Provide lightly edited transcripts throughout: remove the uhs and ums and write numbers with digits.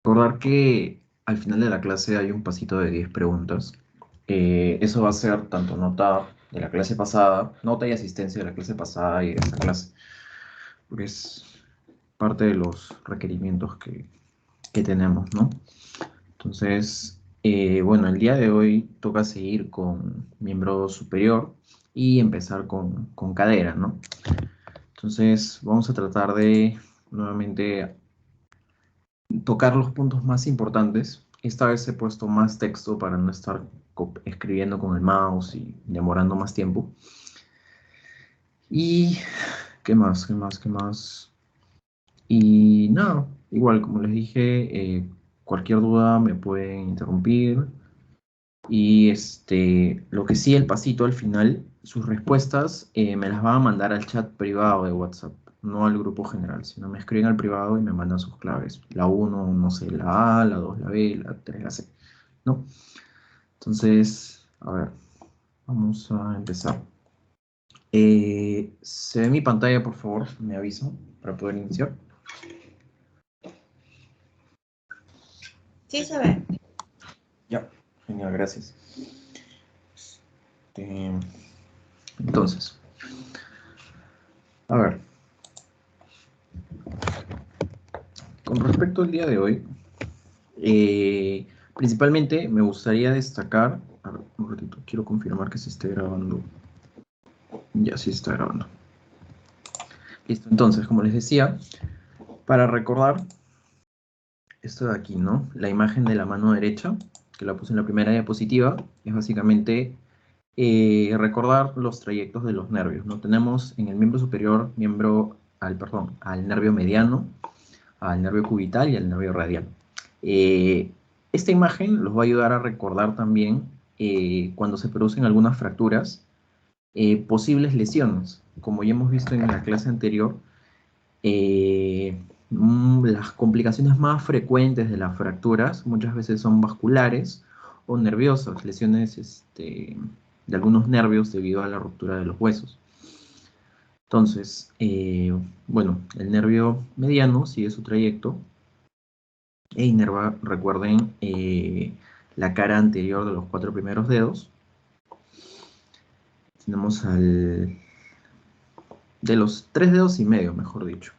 Recordar que al final de la clase hay un pasito de 10 preguntas. Eso va a ser tanto nota de la clase pasada, nota y asistencia de la clase pasada y de esta clase, porque es parte de los requerimientos que tenemos, ¿no? Entonces, bueno, el día de hoy toca seguir con miembro superior y empezar con cadera, ¿no? Entonces, vamos a tratar de nuevamente tocar los puntos más importantes. Esta vez he puesto más texto para no estar escribiendo con el mouse y demorando más tiempo. Y, ¿qué más? ¿Qué más? ¿Qué más? Y nada, igual, como les dije, cualquier duda me pueden interrumpir. Y lo que sí, el pasito al final, sus respuestas me las van a mandar al chat privado de WhatsApp, no al grupo general, sino me escriben al privado y me mandan sus claves. La uno no sé, la A, la 2 la B, la 3 la C, ¿no? Entonces, a ver, vamos a empezar. ¿Se ve mi pantalla, por favor? Me avisan para poder iniciar. Sí se ve. Ya, genial, gracias. Entonces, a ver, con respecto al día de hoy, principalmente me gustaría destacar, a ver, un ratito, quiero confirmar que se esté grabando. Ya sí está grabando. Listo, entonces, como les decía, para recordar esto de aquí, ¿no? La imagen de la mano derecha, que la puse en la primera diapositiva, es básicamente recordar los trayectos de los nervios, ¿no? Tenemos en el miembro superior, al nervio mediano, al nervio cubital y al nervio radial. Esta imagen los va a ayudar a recordar también cuando se producen algunas fracturas, posibles lesiones. Como ya hemos visto en la clase anterior, las complicaciones más frecuentes de las fracturas muchas veces son vasculares o nerviosas, lesiones de algunos nervios debido a la ruptura de los huesos. Entonces, bueno, el nervio mediano sigue su trayecto e inerva, recuerden, la cara anterior de los 4 primeros dedos. Tenemos de los 3 dedos y medio, mejor dicho,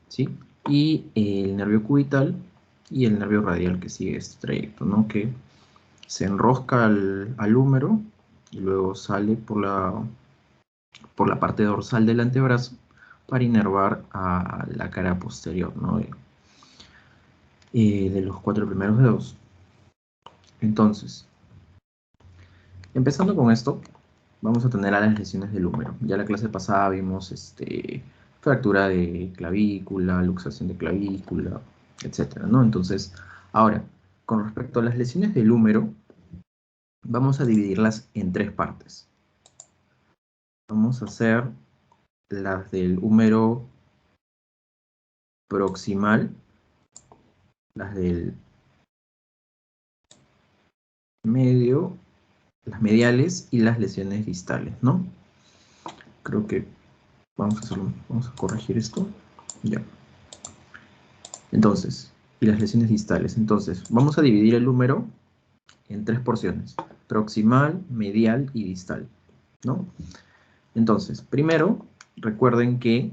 ¿sí? Y el nervio cubital y el nervio radial que sigue este trayecto, ¿no? Que se enrosca al húmero y luego sale por la parte dorsal del antebrazo para inervar a la cara posterior, ¿no? De los 4 primeros dedos. Entonces, empezando con esto, vamos a tener a las lesiones del húmero. Ya la clase pasada vimos fractura de clavícula, luxación de clavícula, etcétera, ¿no? Entonces, ahora, con respecto a las lesiones del húmero, vamos a dividirlas en 3 partes. Vamos a hacer las del húmero proximal, las del medio, las mediales y las lesiones distales, ¿no? Creo que vamos a corregir esto. Ya. Entonces, y las lesiones distales. Entonces, vamos a dividir el húmero en 3 porciones: proximal, medial y distal, ¿no? Entonces, primero, recuerden que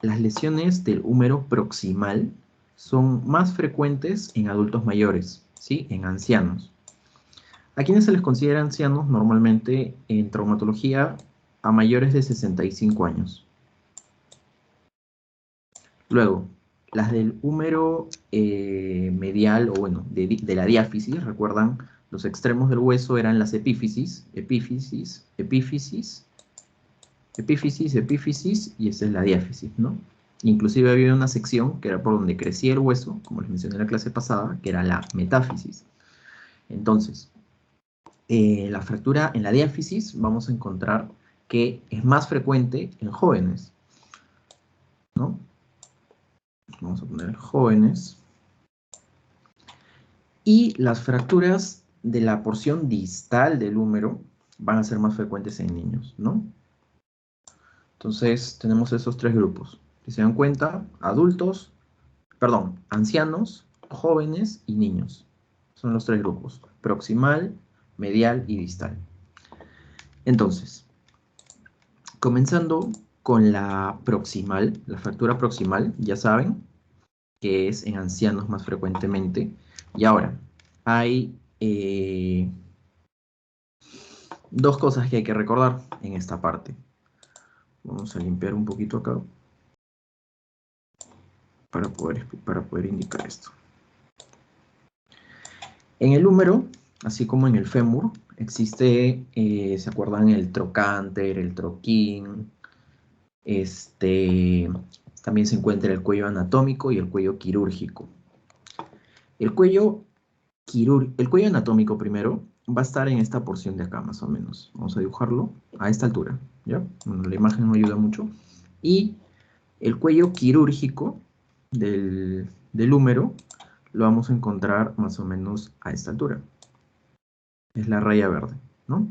las lesiones del húmero proximal son más frecuentes en adultos mayores, ¿sí? En ancianos. ¿A quienes se les considera ancianos normalmente en traumatología? A mayores de 65 años. Luego, las del húmero medial, o bueno, de la diáfisis, recuerdan, los extremos del hueso eran las epífisis, epífisis, epífisis, epífisis, epífisis, y esta es la diáfisis, ¿no? Inclusive había una sección que era por donde crecía el hueso, como les mencioné en la clase pasada, que era la metáfisis. Entonces, la fractura en la diáfisis vamos a encontrar que es más frecuente en jóvenes, ¿no? Vamos a poner jóvenes. Y las fracturas de la porción distal del húmero van a ser más frecuentes en niños, ¿no? Entonces, tenemos esos 3 grupos. Si se dan cuenta, ancianos, jóvenes y niños. Son los tres grupos, proximal, medial y distal. Entonces, comenzando con la proximal, la fractura proximal, ya saben que es en ancianos más frecuentemente. Y ahora, hay dos cosas que hay que recordar en esta parte. Vamos a limpiar un poquito acá para poder indicar esto. En el húmero, así como en el fémur, existe, ¿se acuerdan? El trocánter, el troquín. También se encuentra el cuello anatómico y el cuello quirúrgico. El cuello anatómico primero va a estar en esta porción de acá, más o menos. Vamos a dibujarlo a esta altura, ¿ya? Bueno, la imagen no ayuda mucho. Y el cuello quirúrgico del húmero lo vamos a encontrar más o menos a esta altura. Es la raya verde, ¿no?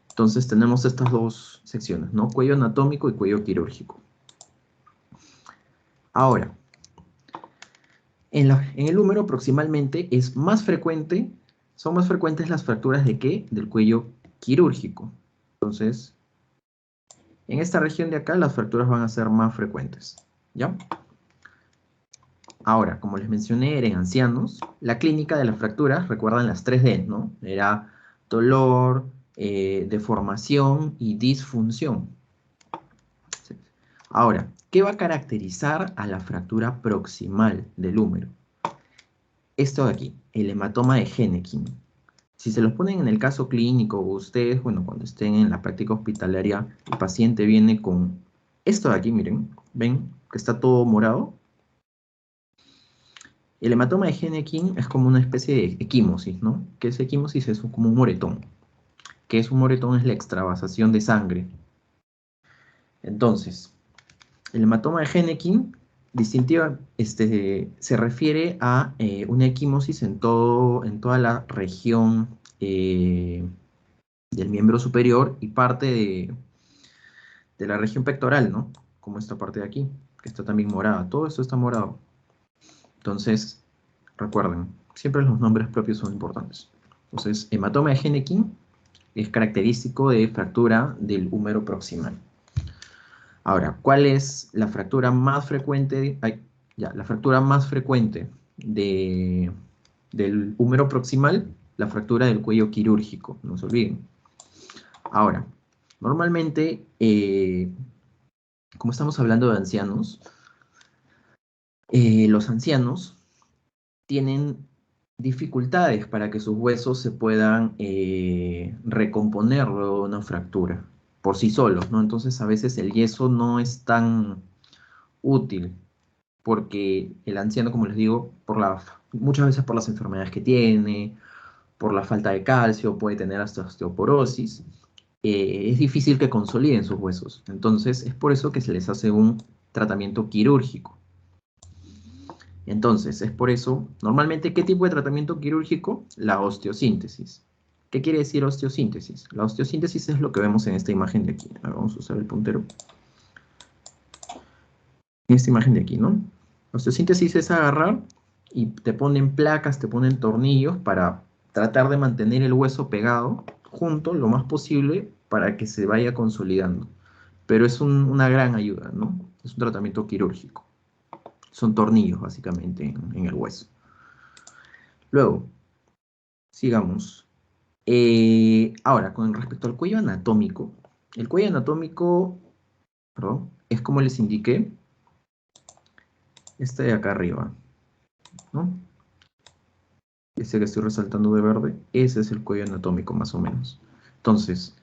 Entonces tenemos estas dos secciones, ¿no? Cuello anatómico y cuello quirúrgico. Ahora, en el húmero proximalmente son más frecuentes las fracturas ¿de qué? Del cuello quirúrgico. Entonces, en esta región de acá las fracturas van a ser más frecuentes, ¿ya? Ahora, como les mencioné, eran ancianos. La clínica de las fracturas, recuerdan las 3D, ¿no? Era dolor, deformación y disfunción. Ahora, ¿qué va a caracterizar a la fractura proximal del húmero? Esto de aquí, el hematoma de Hennequin. Si se los ponen en el caso clínico o ustedes, bueno, cuando estén en la práctica hospitalaria, el paciente viene con esto de aquí, miren, ¿ven que está todo morado? El hematoma de Hennequin es como una especie de equimosis, ¿no? ¿Qué es equimosis? Es como un moretón. ¿Qué es un moretón? Es la extravasación de sangre. Entonces, el hematoma de Hennequin se refiere a una equimosis en toda la región del miembro superior y parte de la región pectoral, ¿no? Como esta parte de aquí, que está también morada. Todo esto está morado. Entonces, recuerden, siempre los nombres propios son importantes. Entonces, hematoma de Hennequin es característico de fractura del húmero proximal. Ahora, ¿cuál es la fractura más frecuente? La fractura más frecuente del húmero proximal, la fractura del cuello quirúrgico, no se olviden. Ahora, normalmente, como estamos hablando de ancianos, los ancianos tienen dificultades para que sus huesos se puedan recomponer luego de una fractura por sí solos, ¿no? Entonces a veces el yeso no es tan útil porque el anciano, como les digo, muchas veces por las enfermedades que tiene, por la falta de calcio, puede tener hasta osteoporosis, es difícil que consoliden sus huesos. Entonces es por eso que se les hace un tratamiento quirúrgico. Entonces, es por eso, normalmente, ¿qué tipo de tratamiento quirúrgico? La osteosíntesis. ¿Qué quiere decir osteosíntesis? La osteosíntesis es lo que vemos en esta imagen de aquí. Ahora vamos a usar el puntero. En esta imagen de aquí, ¿no? La osteosíntesis es agarrar y te ponen placas, te ponen tornillos para tratar de mantener el hueso pegado junto lo más posible para que se vaya consolidando. Pero es una gran ayuda, ¿no? Es un tratamiento quirúrgico. Son tornillos, básicamente, en el hueso. Luego, sigamos. Ahora, con respecto al cuello anatómico, el cuello anatómico, perdón, es como les indiqué, este de acá arriba, ¿no? Este que estoy resaltando de verde, ese es el cuello anatómico más o menos. Entonces,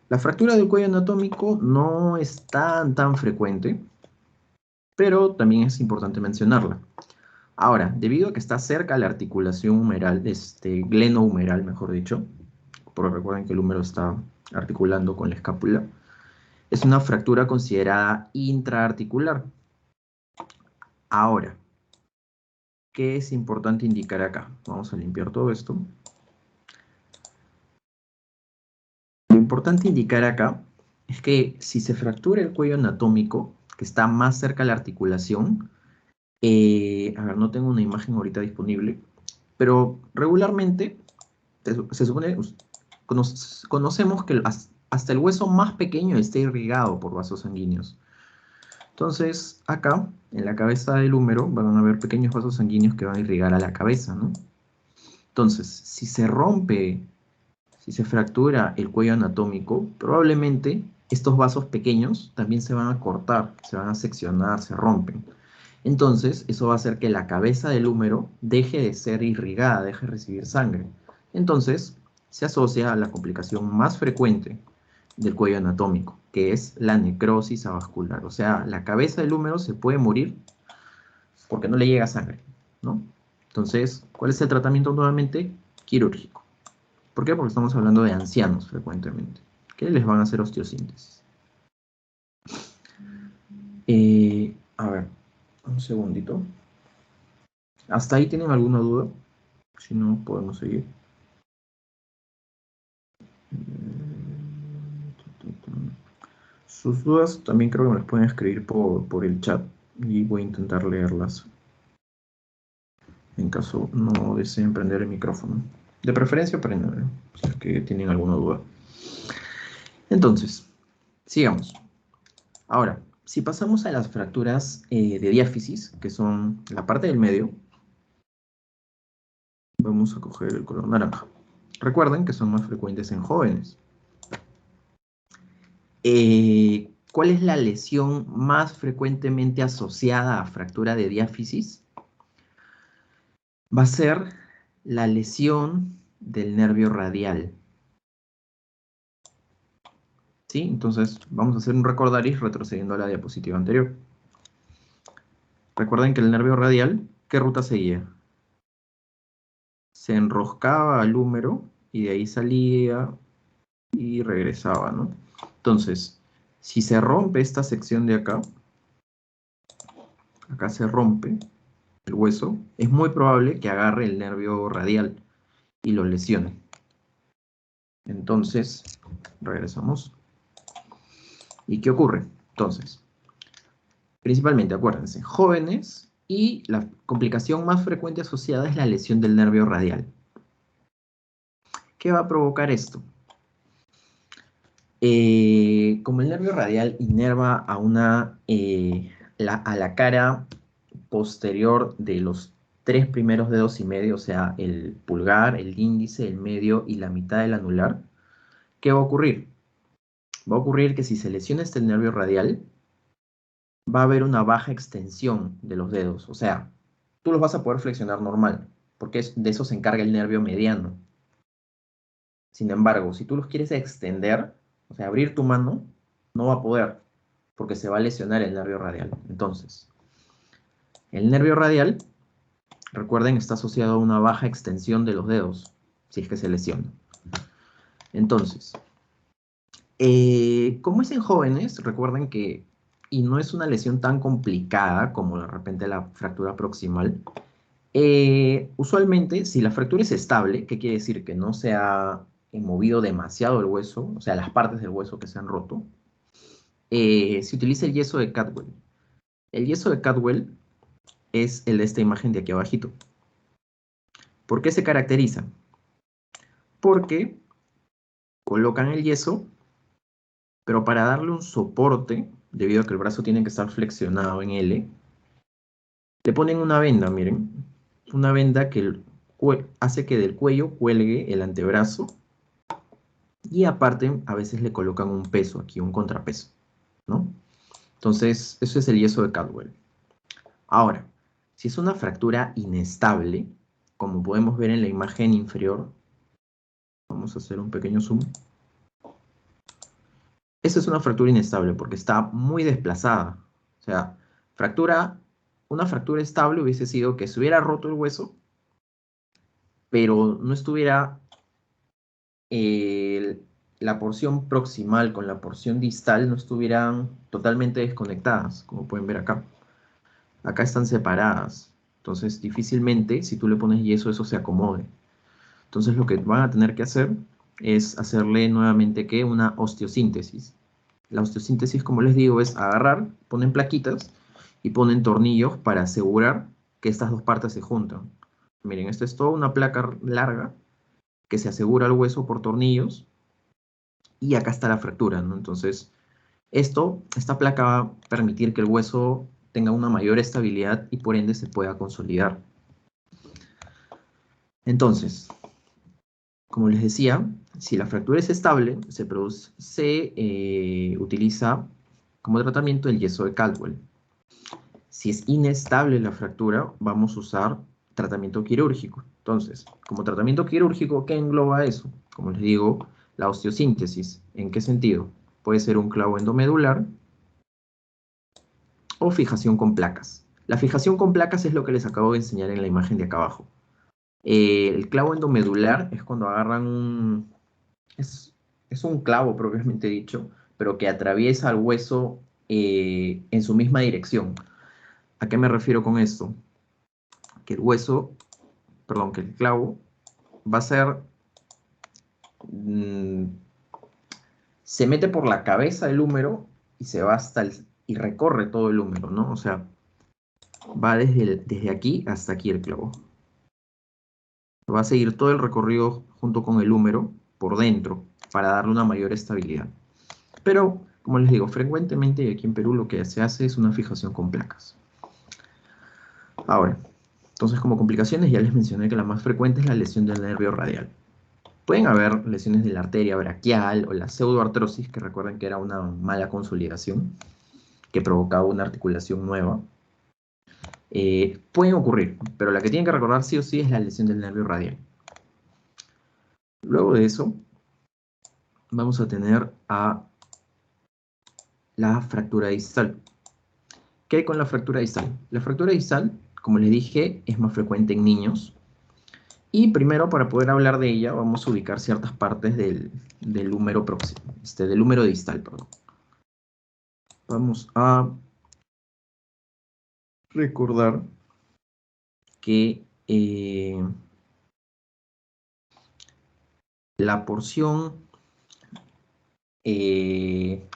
la fractura del cuello anatómico no es tan frecuente, pero también es importante mencionarla. Ahora, debido a que está cerca la articulación humeral, glenohumeral, mejor dicho, porque recuerden que el húmero está articulando con la escápula, es una fractura considerada intraarticular. Ahora, ¿qué es importante indicar acá? Vamos a limpiar todo esto. Lo importante indicar acá es que si se fractura el cuello anatómico, que está más cerca de la articulación, A ver, no tengo una imagen ahorita disponible, pero regularmente se supone, conocemos que hasta el hueso más pequeño está irrigado por vasos sanguíneos. Entonces, acá, en la cabeza del húmero, van a haber pequeños vasos sanguíneos que van a irrigar a la cabeza, ¿no? Entonces, si se rompe, si se fractura el cuello anatómico, probablemente estos vasos pequeños también se van a cortar, se van a seccionar, se rompen. Entonces, eso va a hacer que la cabeza del húmero deje de ser irrigada, deje de recibir sangre. Entonces, se asocia a la complicación más frecuente del cuello anatómico, que es la necrosis avascular. O sea, la cabeza del húmero se puede morir porque no le llega sangre, ¿no? Entonces, ¿cuál es el tratamiento nuevamente? Quirúrgico. ¿Por qué? Porque estamos hablando de ancianos frecuentemente, que les van a hacer osteosíntesis. A ver, un segundito. ¿Hasta ahí tienen alguna duda? Si no, podemos seguir. Sus dudas también creo que me las pueden escribir por el chat y voy a intentar leerlas en caso no deseen prender el micrófono. De preferencia prendanlo, si es que tienen alguna duda. Entonces, sigamos. Ahora, si pasamos a las fracturas de diáfisis, que son la parte del medio, vamos a coger el color naranja. Recuerden que son más frecuentes en jóvenes. ¿Cuál es la lesión más frecuentemente asociada a fractura de diáfisis? Va a ser la lesión del nervio radial. ¿Sí? Entonces, vamos a hacer un recordaris retrocediendo a la diapositiva anterior. Recuerden que el nervio radial, ¿qué ruta seguía? Se enroscaba al húmero y de ahí salía y regresaba, ¿no? Entonces, si se rompe esta sección de acá se rompe el hueso, es muy probable que agarre el nervio radial y lo lesione. Entonces, regresamos. ¿Y qué ocurre? Entonces, principalmente, acuérdense, jóvenes y la complicación más frecuente asociada es la lesión del nervio radial. ¿Qué va a provocar esto? Como el nervio radial inerva a la cara posterior de los 3 primeros dedos y medio, o sea, el pulgar, el índice, el medio y la mitad del anular, ¿qué va a ocurrir? Va a ocurrir que si se lesiona este nervio radial, va a haber una baja extensión de los dedos, o sea, tú los vas a poder flexionar normal, porque de eso se encarga el nervio mediano. Sin embargo, si tú los quieres extender, o sea, abrir tu mano, no va a poder, porque se va a lesionar el nervio radial. Entonces, el nervio radial, recuerden, está asociado a una baja extensión de los dedos, si es que se lesiona. Entonces, como es en jóvenes, recuerden que, y no es una lesión tan complicada como de repente la fractura proximal, usualmente, si la fractura es estable, ¿qué quiere decir? Que no se ha movido demasiado el hueso, o sea, las partes del hueso que se han roto, se utiliza el yeso de Cadwell. El yeso de Cadwell es el de esta imagen de aquí abajito. ¿Por qué se caracteriza? Porque colocan el yeso, pero para darle un soporte, debido a que el brazo tiene que estar flexionado en L, le ponen una venda, miren, una venda que hace que del cuello cuelgue el antebrazo y aparte a veces le colocan un peso aquí, un contrapeso, ¿no? Entonces, eso es el yeso de Cadwell. Ahora, si es una fractura inestable, como podemos ver en la imagen inferior, vamos a hacer un pequeño zoom. Esa es una fractura inestable porque está muy desplazada. O sea, una fractura estable hubiese sido que se hubiera roto el hueso, pero no estuviera la porción proximal con la porción distal no estuvieran totalmente desconectadas, como pueden ver acá. Acá están separadas. Entonces, difícilmente, si tú le pones yeso, eso se acomode. Entonces, lo que van a tener que hacer es hacerle nuevamente que una osteosíntesis. La osteosíntesis, como les digo, es agarrar, ponen plaquitas y ponen tornillos para asegurar que estas dos partes se juntan. Miren, esto es toda una placa larga que se asegura el hueso por tornillos y acá está la fractura, ¿no? Entonces, esta placa va a permitir que el hueso tenga una mayor estabilidad y por ende se pueda consolidar. Entonces, como les decía, si la fractura es estable, se utiliza como tratamiento el yeso de Caldwell. Si es inestable la fractura, vamos a usar tratamiento quirúrgico. Entonces, como tratamiento quirúrgico, ¿qué engloba eso? Como les digo, la osteosíntesis. ¿En qué sentido? Puede ser un clavo endomedular o fijación con placas. La fijación con placas es lo que les acabo de enseñar en la imagen de acá abajo. El clavo endomedular es cuando agarran es un clavo propiamente dicho, pero que atraviesa el hueso en su misma dirección. ¿A qué me refiero con esto? Que el hueso, perdón, que el clavo va a ser, mm, se mete por la cabeza del húmero y se va y recorre todo el húmero, ¿no? O sea, va desde aquí hasta aquí el clavo. Va a seguir todo el recorrido junto con el húmero por dentro para darle una mayor estabilidad. Pero, como les digo, frecuentemente aquí en Perú lo que se hace es una fijación con placas. Ahora, entonces como complicaciones ya les mencioné que la más frecuente es la lesión del nervio radial. Pueden haber lesiones de la arteria braquial o la pseudoartrosis, que recuerden que era una mala consolidación que provocaba una articulación nueva. Pueden ocurrir, pero la que tienen que recordar sí o sí es la lesión del nervio radial. Luego de eso, vamos a tener a la fractura distal. ¿Qué hay con la fractura distal? La fractura distal, como les dije, es más frecuente en niños. Y primero, para poder hablar de ella, vamos a ubicar ciertas partes del húmero próximo, del húmero distal, perdón. Vamos a recordar que la porción,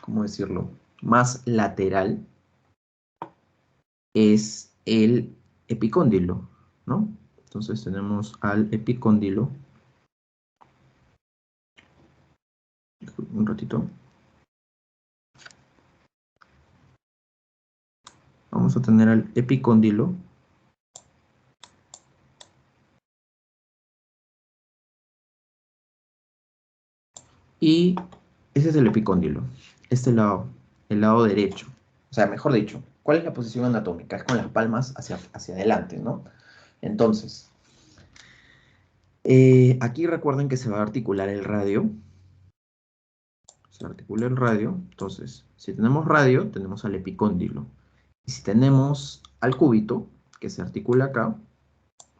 ¿cómo decirlo?, más lateral es el epicóndilo, ¿no? Entonces tenemos al epicóndilo. Un ratito. Vamos a tener al epicóndilo. Y ese es el epicóndilo. Este lado, el lado derecho. O sea, mejor dicho, ¿cuál es la posición anatómica? Es con las palmas hacia adelante, ¿no? Entonces, aquí recuerden que se va a articular el radio. Se articula el radio. Entonces, si tenemos radio, tenemos al epicóndilo. Y si tenemos al cúbito, que se articula acá,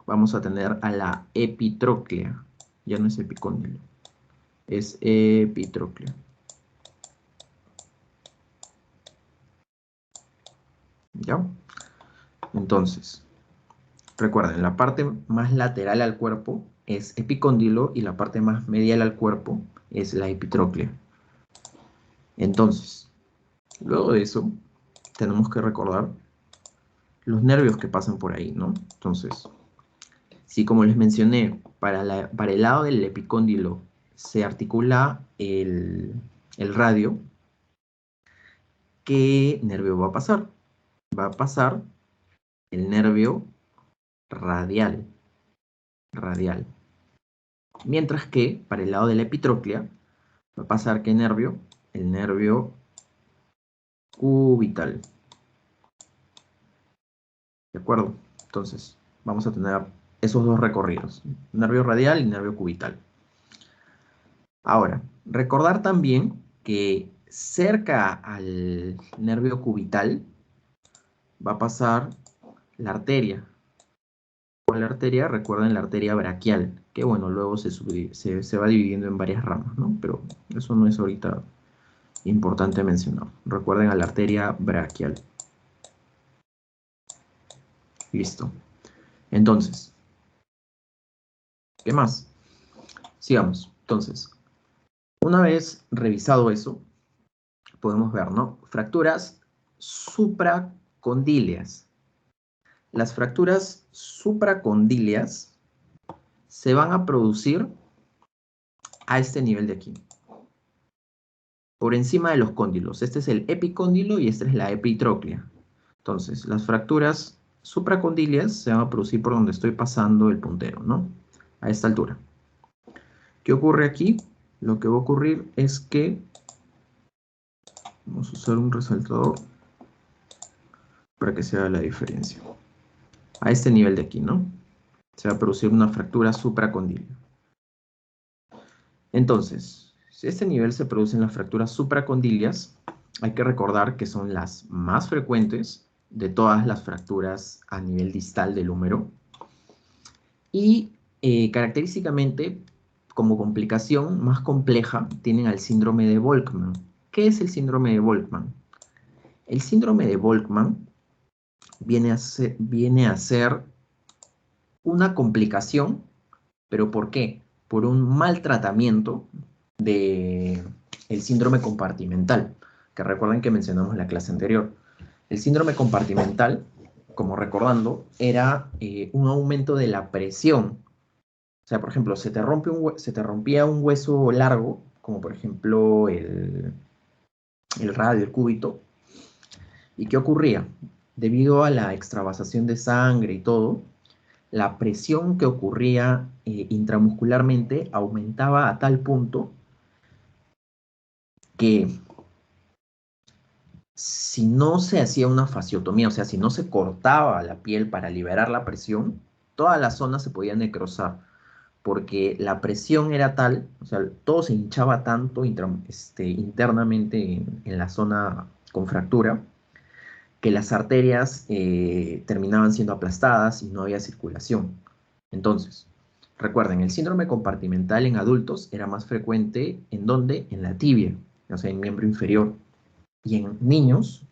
vamos a tener a la epitróclea. Ya no es epicóndilo, es epitróclea. ¿Ya? Entonces, recuerden, la parte más lateral al cuerpo es epicóndilo y la parte más medial al cuerpo es la epitróclea. Entonces, luego de eso, tenemos que recordar los nervios que pasan por ahí, ¿no? Entonces, si como les mencioné, para el lado del epicóndilo se articula el radio, ¿qué nervio va a pasar? Va a pasar el nervio radial. Mientras que para el lado de la epitróclea va a pasar ¿qué nervio? El nervio cubital. ¿De acuerdo? Entonces, vamos a tener esos dos recorridos, nervio radial y nervio cubital. Ahora, recordar también que cerca al nervio cubital va a pasar la arteria. Con la arteria, recuerden la arteria braquial, que bueno, luego se va dividiendo en varias ramas, ¿no? Pero eso no es ahorita importante mencionar. Recuerden a la arteria braquial. Listo. Entonces, ¿qué más? Sigamos. Entonces, una vez revisado eso, podemos ver, ¿no? Fracturas condíleas. Las fracturas supracondíleas se van a producir a este nivel de aquí, por encima de los cóndilos. Este es el epicóndilo y esta es la epitróclea. Entonces, las fracturas supracondíleas se van a producir por donde estoy pasando el puntero, ¿no? A esta altura. ¿Qué ocurre aquí? Lo que va a ocurrir es que vamos a usar un resaltador para que se haga la diferencia. A este nivel de aquí, ¿no? Se va a producir una fractura supracondílea. Entonces, si a este nivel se producen las fracturas supracondíleas, hay que recordar que son las más frecuentes de todas las fracturas a nivel distal del húmero. Y característicamente, como complicación más compleja, tienen al síndrome de Volkmann. ¿Qué es el síndrome de Volkmann? El síndrome de Volkmann viene a ser una complicación, ¿pero por qué? Por un mal tratamiento del síndrome compartimental, que recuerden que mencionamos en la clase anterior. El síndrome compartimental, como recordando, era un aumento de la presión. O sea, por ejemplo, se te rompía un hueso largo, como por ejemplo el radio, el cúbito. ¿Y qué ocurría? Debido a la extravasación de sangre y todo, la presión que ocurría intramuscularmente aumentaba a tal punto que si no se hacía una fasciotomía, o sea, si no se cortaba la piel para liberar la presión, toda la zona se podía necrosar, porque la presión era tal, o sea, todo se hinchaba tanto internamente en la zona con fractura, que las arterias terminaban siendo aplastadas y no había circulación. Entonces, recuerden, el síndrome compartimental en adultos era más frecuente ¿en dónde? En la tibia, o sea, en miembro inferior. Y en niños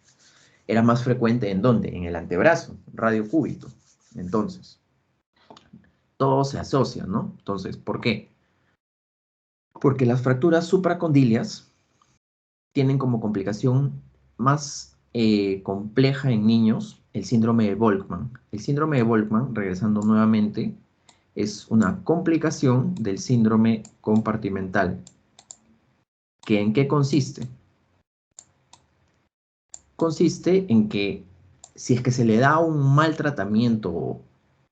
era más frecuente ¿en dónde? En el antebrazo, radio cúbito. Entonces, todo se asocia, ¿no? Entonces, ¿por qué? Porque las fracturas supracondíleas tienen como complicación más compleja en niños el síndrome de Volkmann. El síndrome de Volkmann, regresando nuevamente, es una complicación del síndrome compartimental. ¿Que en qué consiste? Consiste en que si es que se le da un mal tratamiento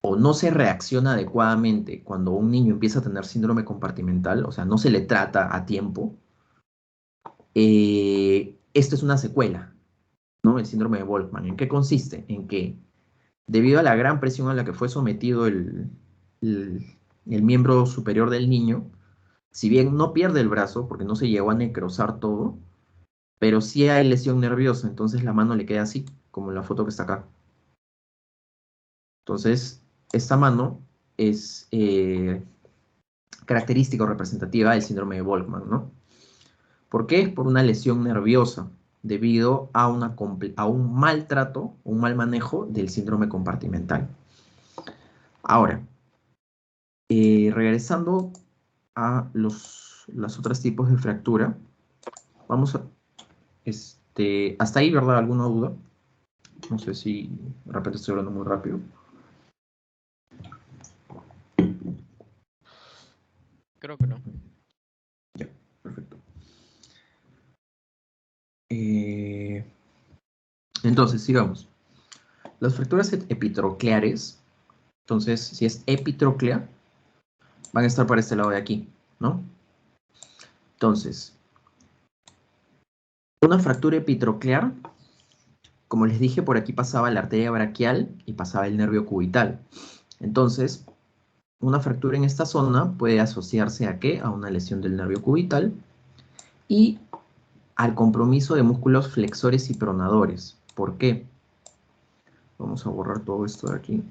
o no se reacciona adecuadamente cuando un niño empieza a tener síndrome compartimental, o sea, no se le trata a tiempo, esto es una secuela, ¿no? El síndrome de Volkmann. ¿En qué consiste? En que debido a la gran presión a la que fue sometido el, el miembro superior del niño, si bien no pierde el brazo, porque no se llegó a necrosar todo, pero sí hay lesión nerviosa, entonces la mano le queda así, como en la foto que está acá. Entonces, esta mano es característica o representativa del síndrome de Volkmann, ¿no? ¿Por qué? Por una lesión nerviosa, debido a un mal trato, un mal manejo del síndrome compartimental. Ahora, regresando a los otros tipos de fractura, vamos a, hasta ahí, ¿verdad? ¿Alguna duda? No sé si de repente estoy hablando muy rápido. Creo que no. Ya, perfecto. Entonces, sigamos. Las fracturas epitrocleares, entonces, si es epitroclea, van a estar para este lado de aquí, ¿no? Entonces, una fractura epitroclear, como les dije, por aquí pasaba la arteria braquial y pasaba el nervio cubital. Entonces, una fractura en esta zona puede asociarse a ¿qué? A una lesión del nervio cubital y al compromiso de músculos flexores y pronadores. ¿Por qué? Vamos a borrar todo esto de aquí.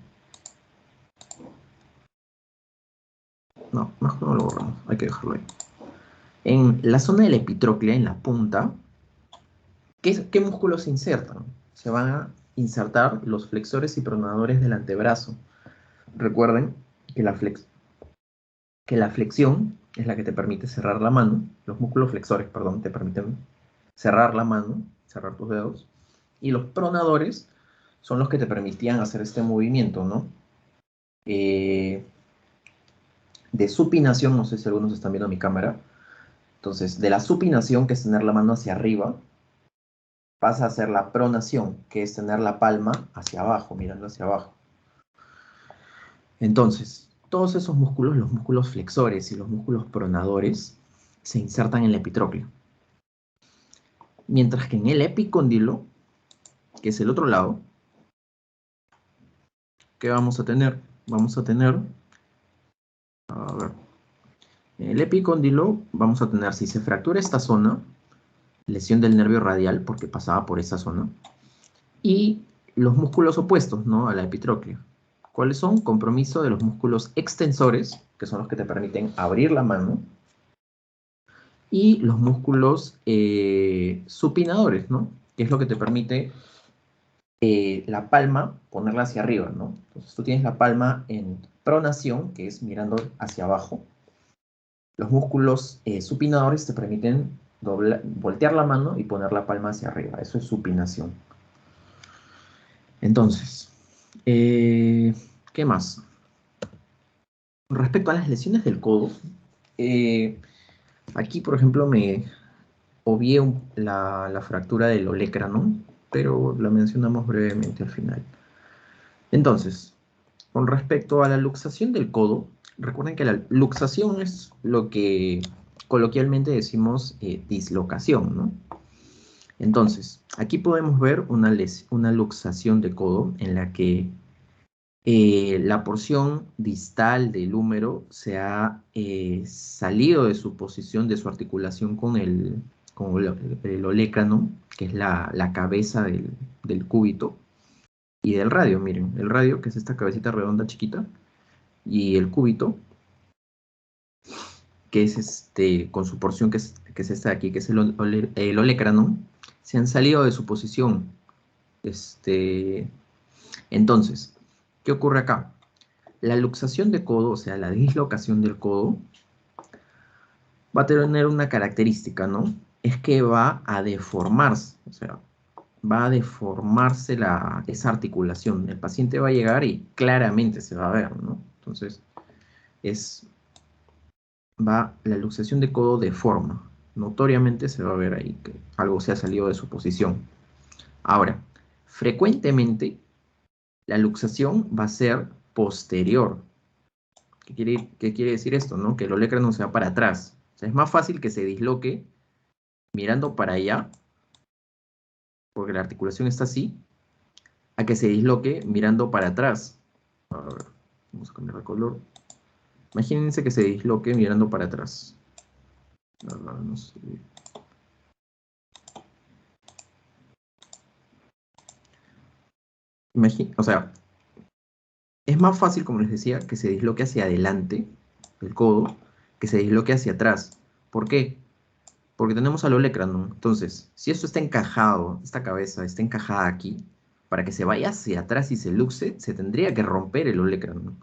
No, mejor no lo borramos, hay que dejarlo ahí. En la zona de la epitróclea, en la punta, ¿qué músculos se insertan? Se van a insertar los flexores y pronadores del antebrazo. Recuerden que que la flexión es la que te permite cerrar la mano, los músculos flexores, perdón, te permiten cerrar la mano, cerrar tus dedos, y los pronadores son los que te permitían hacer este movimiento, ¿no? De supinación, no sé si algunos están viendo mi cámara. Entonces, de la supinación, que es tener la mano hacia arriba, pasa a ser la pronación, que es tener la palma hacia abajo, mirando hacia abajo. Entonces, todos esos músculos, los músculos flexores y los músculos pronadores, se insertan en el epitrócleo. Mientras que en el epicóndilo, que es el otro lado, ¿qué vamos a tener? Vamos a tener, a ver, en el epicóndilo vamos a tener, si se fractura esta zona, lesión del nervio radial, porque pasaba por esa zona, y los músculos opuestos, ¿no?, a la epitróclea. ¿Cuáles son? Compromiso de los músculos extensores, que son los que te permiten abrir la mano, y los músculos supinadores, ¿no?, que es lo que te permite la palma ponerla hacia arriba, ¿no? Entonces tú tienes la palma en pronación, que es mirando hacia abajo. Los músculos supinadores te permiten voltear la mano y poner la palma hacia arriba. Eso es supinación. Entonces, ¿qué más? Respecto a las lesiones del codo, aquí, por ejemplo, me obvié la fractura del olecranon, pero la mencionamos brevemente al final. Entonces, con respecto a la luxación del codo, recuerden que la luxación es lo que coloquialmente decimos dislocación, ¿no? Entonces, aquí podemos ver una luxación de codo en la que la porción distal del húmero se ha salido de su posición, de su articulación con el olecranon, que es la cabeza del cúbito, y del radio. Miren, el radio, que es esta cabecita redonda chiquita, y el cúbito, que es con su porción, que es esta de aquí, que es el olecranon, se han salido de su posición. Entonces, ¿qué ocurre acá? La luxación de codo, o sea, la dislocación del codo, va a tener una característica, ¿no? Es que va a deformarse, o sea, va a deformarse esa articulación. El paciente va a llegar y claramente se va a ver, ¿no? Entonces, la luxación de codo deforma. Notoriamente se va a ver ahí que algo se ha salido de su posición. Ahora, frecuentemente la luxación va a ser posterior. ¿Qué quiere decir esto, no? Que el olecranon se va para atrás. O sea, es más fácil que se disloque mirando para allá, porque la articulación está así, a que se disloque mirando para atrás. A ver, vamos a cambiar de color. Imagínense que se disloque mirando para atrás. No sé. O sea, es más fácil, como les decía, que se disloque hacia adelante el codo que se disloque hacia atrás. ¿Por qué? Porque tenemos al olecranon. Entonces, si esto está encajado, esta cabeza está encajada aquí, para que se vaya hacia atrás y se luxe, se tendría que romper el olecranon,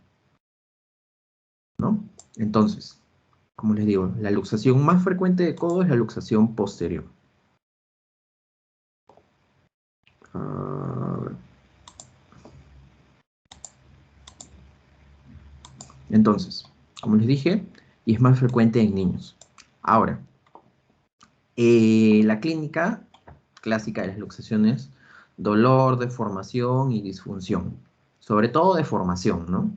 ¿no? Entonces, como les digo, la luxación más frecuente de codo es la luxación posterior. Entonces, como les dije, y es más frecuente en niños. Ahora, la clínica clásica de las luxaciones, dolor, deformación y disfunción. Sobre todo deformación, ¿no?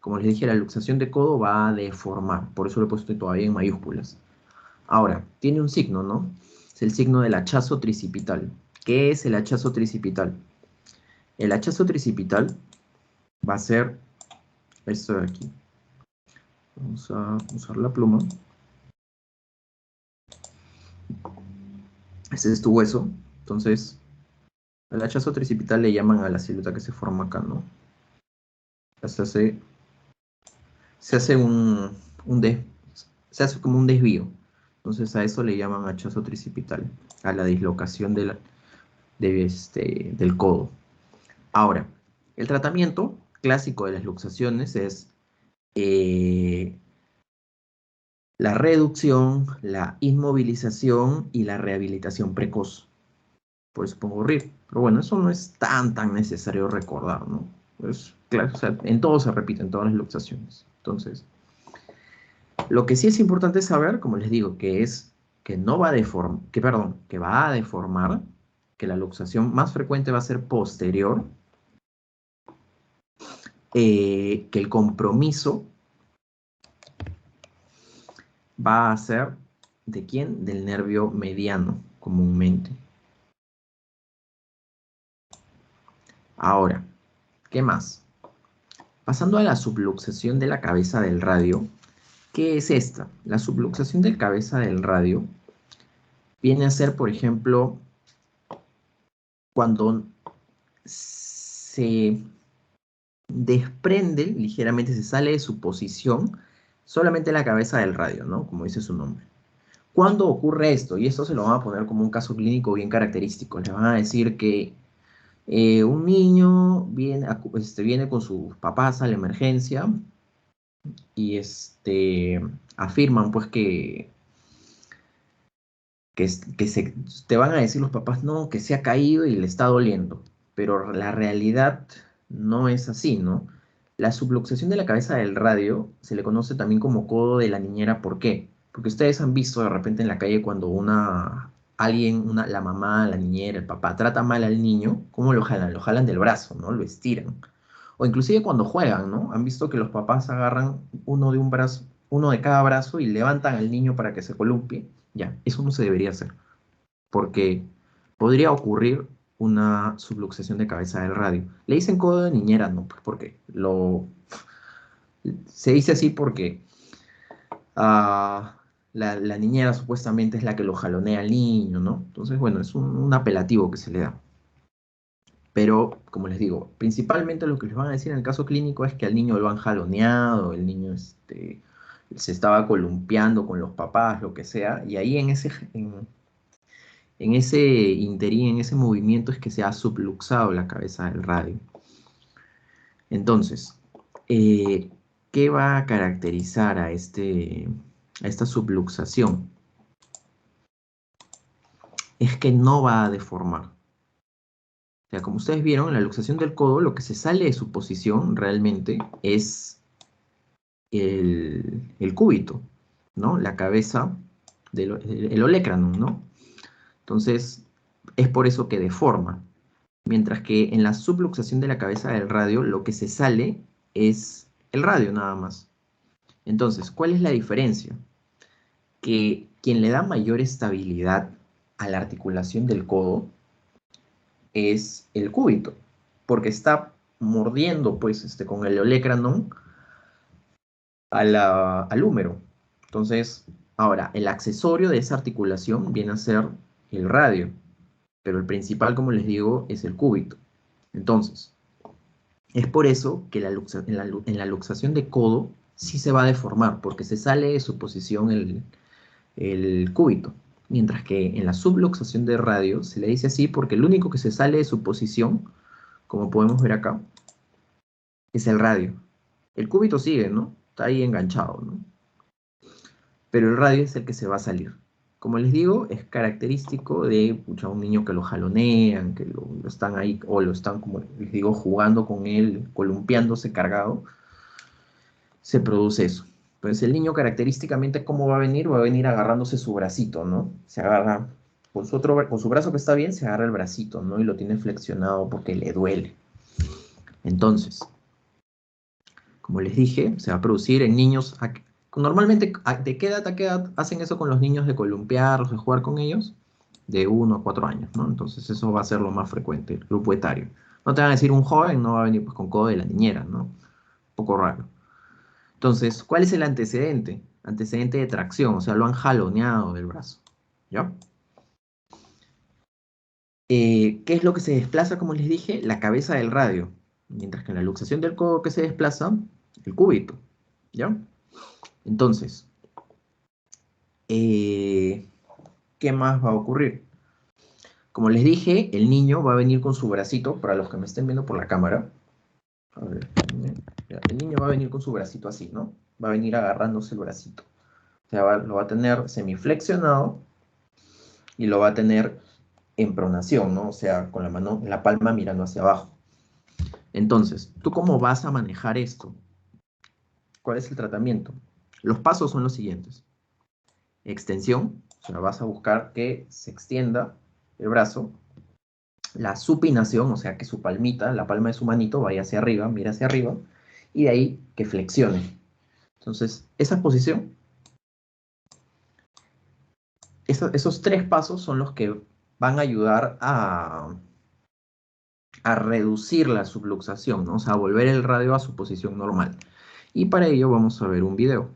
Como les dije, la luxación de codo va a deformar, por eso lo he puesto todavía en mayúsculas. Ahora, tiene un signo, ¿no? Es el signo del hachazo tricipital. ¿Qué es el hachazo tricipital? El hachazo tricipital va a ser esto de aquí. Vamos a usar la pluma. Ese es tu hueso. Entonces, el hachazo tricipital le llaman a la silueta que se forma acá, ¿no? Se hace se hace como un desvío. Entonces a eso le llaman hachazo tricipital, a la dislocación del codo. Ahora, el tratamiento clásico de las luxaciones es la reducción, la inmovilización y la rehabilitación precoz. por eso pongo RIR. Pero bueno, eso no es tan necesario recordar, ¿no? Pues, claro, o sea, en todo se repite, en todas las luxaciones. Entonces, lo que sí es importante saber, como les digo, que es que no va a deformar, que perdón, que va a deformar, que la luxación más frecuente va a ser posterior, que el compromiso va a ser ¿de quién? Del nervio mediano, comúnmente. Ahora, ¿qué más? Pasando a la subluxación de la cabeza del radio, ¿qué es esta? La subluxación de la cabeza del radio viene a ser, por ejemplo, cuando se desprende ligeramente, se sale de su posición solamente la cabeza del radio, ¿no? Como dice su nombre. ¿Cuándo ocurre esto? Y esto se lo van a poner como un caso clínico bien característico. Le van a decir que un niño viene con sus papás a la emergencia y afirman pues te van a decir los papás, no, que se ha caído y le está doliendo, pero la realidad no es así, ¿no? La subluxación de la cabeza del radio se le conoce también como codo de la niñera, ¿por qué? Porque ustedes han visto de repente en la calle cuando la mamá, la niñera, el papá, trata mal al niño, ¿cómo lo jalan? Lo jalan del brazo, ¿no? Lo estiran. O inclusive cuando juegan, ¿no? Han visto que los papás agarran uno de un brazo, uno de cada brazo y levantan al niño para que se columpie. Ya, eso no se debería hacer, porque podría ocurrir una subluxación de cabeza del radio. Le dicen codo de niñera, no, pues porque se dice así porque la niñera supuestamente es la que lo jalonea al niño, ¿no? Entonces, bueno, es un apelativo que se le da. Pero, como les digo, principalmente lo que les van a decir en el caso clínico es que al niño lo han jaloneado, el niño se estaba columpiando con los papás, lo que sea, y ahí en ese interín, en ese movimiento es que se ha subluxado la cabeza del radio. Entonces, eh, ¿qué va a caracterizar a esta subluxación? Es que no va a deformar. O sea, como ustedes vieron, en la luxación del codo, lo que se sale de su posición realmente es el cúbito, ¿no? La cabeza el olecranon, ¿no? Entonces, es por eso que deforma. Mientras que en la subluxación de la cabeza del radio, lo que se sale es el radio nada más. Entonces, ¿cuál es la diferencia? Que quien le da mayor estabilidad a la articulación del codo es el cúbito, porque está mordiendo, pues, con el olecranon al húmero. Entonces, ahora, el accesorio de esa articulación viene a ser el radio, pero el principal, como les digo, es el cúbito. Entonces, es por eso que en la luxación de codo sí se va a deformar, porque se sale de su posición el cúbito. Mientras que en la subluxación de radio se le dice así porque el único que se sale de su posición, como podemos ver acá, es el radio. El cúbito sigue, ¿no? Está ahí enganchado, ¿no? Pero el radio es el que se va a salir. Como les digo, es característico de un niño que lo jalonean, que lo están ahí, o lo están, como les digo, jugando con él, columpiándose cargado, se produce eso. Entonces el niño característicamente, ¿cómo va a venir? Va a venir agarrándose su bracito, ¿no? Se agarra, con su brazo que está bien, se agarra el bracito, ¿no? Y lo tiene flexionado porque le duele. Entonces, como les dije, se va a producir en niños. Normalmente, ¿de qué edad a qué edad hacen eso con los niños de columpiarlos, de jugar con ellos? De 1 a 4 años, ¿no? Entonces eso va a ser lo más frecuente, el grupo etario. No te van a decir un joven, no va a venir pues con codo de la niñera, ¿no? Un poco raro. Entonces, ¿cuál es el antecedente? Antecedente de tracción, o sea, lo han jaloneado del brazo, ¿ya? ¿Qué es lo que se desplaza, como les dije? La cabeza del radio, mientras que en la luxación del codo que se desplaza, el cúbito, ¿ya? Entonces, eh, ¿qué más va a ocurrir? Como les dije, el niño va a venir con su bracito, para los que me estén viendo por la cámara. A ver, el niño va a venir con su bracito así, ¿no? Va a venir agarrándose el bracito. O sea, lo va a tener semiflexionado y lo va a tener en pronación, ¿no? O sea, con la mano, la palma mirando hacia abajo. Entonces, ¿tú cómo vas a manejar esto? ¿Cuál es el tratamiento? Los pasos son los siguientes. Extensión, o sea, vas a buscar que se extienda el brazo. La supinación, o sea, que su palmita, la palma de su manito vaya hacia arriba, mira hacia arriba, y de ahí que flexione. Entonces, esa posición, esos tres pasos son los que van a ayudar a reducir la subluxación, ¿no? O sea, a volver el radio a su posición normal. Y para ello vamos a ver un video.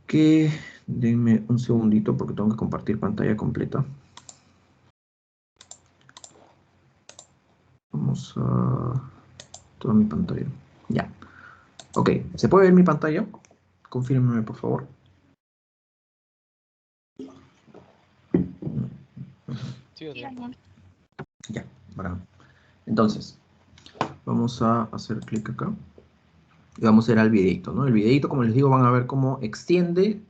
Que denme un segundito porque tengo que compartir pantalla completa. Vamos a toda mi pantalla. Ya. Ok, ¿se puede ver mi pantalla? Confírmeme, por favor. Sí, Adrián. Ya, para. Entonces, vamos a hacer clic acá. Y vamos a ir al videito, ¿no? El videito, como les digo, van a ver cómo extiende,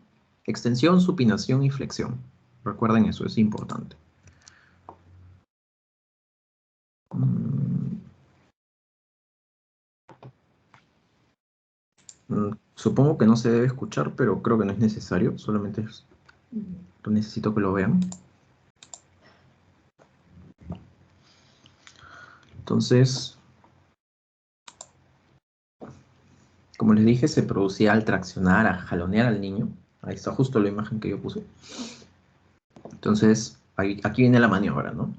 extensión, supinación y flexión. Recuerden eso, es importante. Supongo que no se debe escuchar, pero creo que no es necesario. Solamente necesito que lo vean. Entonces, como les dije, se producía al traccionar, a jalonear al niño. Ahí está justo la imagen que yo puse. Entonces, aquí viene la maniobra, ¿no?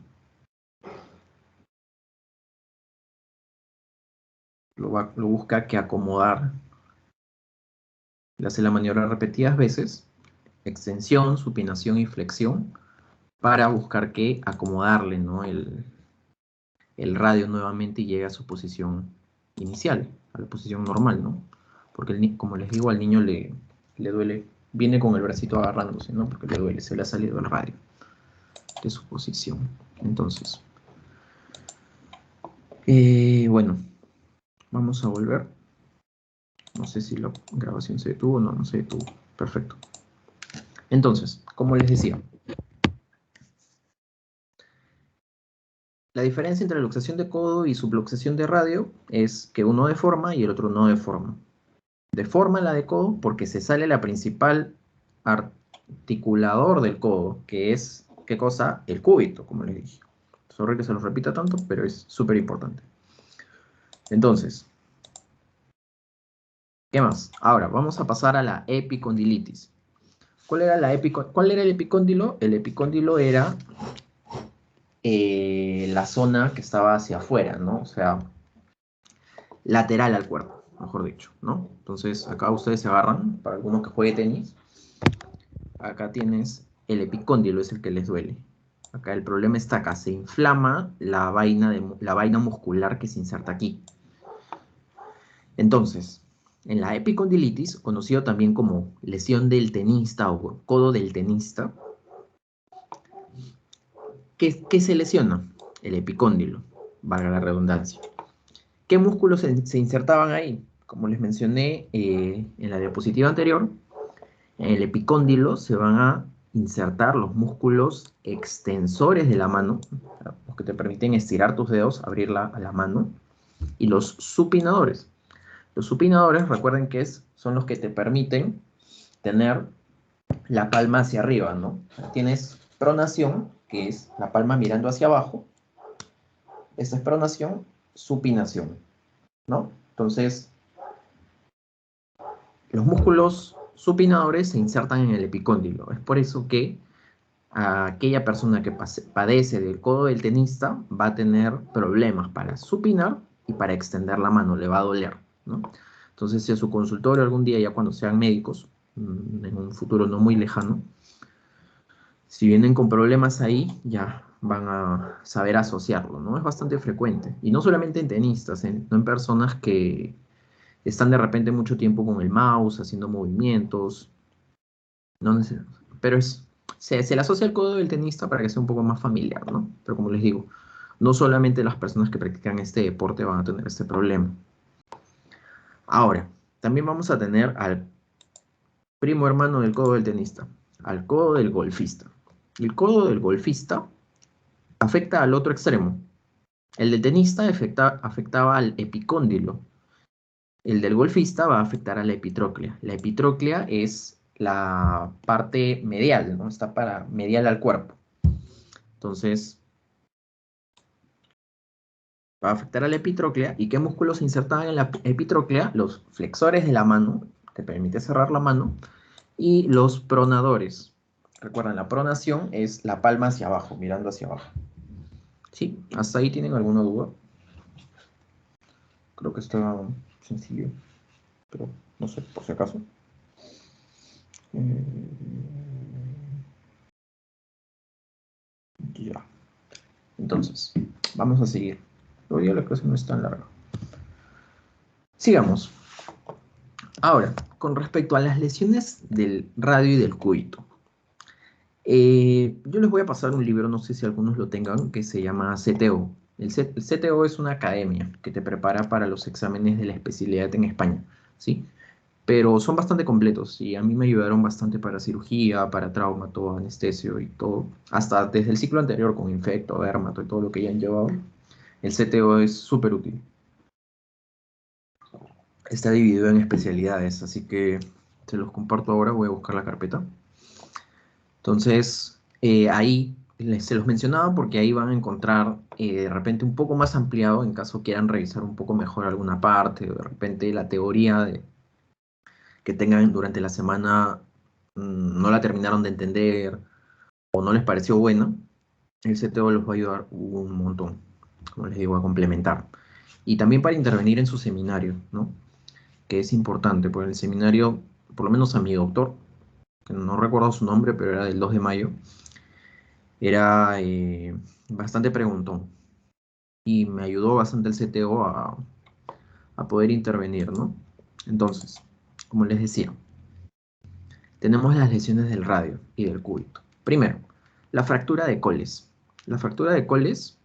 Lo busca que acomodar. Le hace la maniobra repetidas veces. Extensión, supinación y flexión. Para buscar que acomodarle, ¿no? El radio nuevamente y llegue a su posición inicial, a la posición normal, ¿no? Porque, como les digo, al niño le duele, viene con el bracito agarrándose, ¿no? Porque le duele, se le ha salido el radio de su posición. Entonces, bueno, vamos a volver. No sé si la grabación se detuvo o no, no se detuvo. Perfecto. Entonces, como les decía, la diferencia entre luxación de codo y subluxación de radio es que uno deforma y el otro no deforma. Deforma la de codo porque se sale la principal articulador del codo, que es, ¿qué cosa? El cúbito, como les dije. Sorry que se lo repita tanto, pero es súper importante. Entonces, ¿qué más? Ahora, vamos a pasar a la epicondilitis. ¿Cuál era el epicóndilo? El epicóndilo era la zona que estaba hacia afuera, ¿no? O sea, lateral al cuerpo, mejor dicho, ¿no? Entonces, acá ustedes se agarran, para alguno que juegue tenis, acá tienes el epicóndilo, es el que les duele. Acá el problema está acá, se inflama la vaina muscular que se inserta aquí. Entonces, en la epicondilitis, conocido también como lesión del tenista o codo del tenista, ¿qué se lesiona? El epicóndilo, valga la redundancia. ¿Qué músculos se insertaban ahí? Como les mencioné en la diapositiva anterior, en el epicóndilo se van a insertar los músculos extensores de la mano, los que te permiten estirar tus dedos, abrir la mano, y los supinadores. Los supinadores, recuerden que son los que te permiten tener la palma hacia arriba, ¿no? Tienes pronación, que es la palma mirando hacia abajo. Esta es pronación, supinación, ¿no? Entonces, los músculos supinadores se insertan en el epicóndilo. Es por eso que aquella persona que padece del codo del tenista va a tener problemas para supinar y para extender la mano, le va a doler, ¿no? Entonces, si a su consultorio algún día, ya cuando sean médicos, en un futuro no muy lejano, si vienen con problemas ahí, ya van a saber asociarlo, ¿no? Es bastante frecuente. Y no solamente en tenistas, no en personas que están de repente mucho tiempo con el mouse, haciendo movimientos, no pero se le asocia al codo del tenista para que sea un poco más familiar, ¿no? Pero como les digo, no solamente las personas que practican este deporte van a tener este problema. Ahora, también vamos a tener al primo hermano del codo del tenista, al codo del golfista. El codo del golfista afecta al otro extremo. El del tenista afectaba al epicóndilo. El del golfista va a afectar a la epitróclea. La epitróclea es la parte medial, ¿no? Está para medial al cuerpo. Entonces, va a afectar a la epitróclea. ¿Y qué músculos se insertaban en la epitróclea? Los flexores de la mano, que permite cerrar la mano, y los pronadores. Recuerden, la pronación es la palma hacia abajo, mirando hacia abajo. ¿Sí? ¿Hasta ahí tienen alguna duda? Creo que está sencillo, pero no sé, por si acaso. Ya. Entonces, vamos a seguir. Hoy la clase no es tan larga. Sigamos. Ahora, con respecto a las lesiones del radio y del cúbito. Yo les voy a pasar un libro, no sé si algunos lo tengan, que se llama CTO. El CTO es una academia que te prepara para los exámenes de la especialidad en España, ¿sí? Pero son bastante completos y a mí me ayudaron bastante para cirugía, para trauma, todo, anestesio y todo. Hasta desde el ciclo anterior con infecto, dermato y todo lo que ya han llevado. El CTO es súper útil. Está dividido en especialidades, así que se los comparto ahora, voy a buscar la carpeta. Entonces, ahí se los mencionaba porque ahí van a encontrar de repente un poco más ampliado en caso quieran revisar un poco mejor alguna parte, o de repente la teoría que tengan durante la semana no la terminaron de entender o no les pareció buena, el CTO los va a ayudar un montón, como les digo, a complementar. Y también para intervenir en su seminario, ¿no? Que es importante, porque el seminario, por lo menos a mi doctor, que no recuerdo su nombre, pero era del 2 de mayo, era bastante preguntón. Y me ayudó bastante el CTO a poder intervenir, ¿no? Entonces, como les decía, tenemos las lesiones del radio y del cúbito. Primero, la fractura de Coles. La fractura de Coles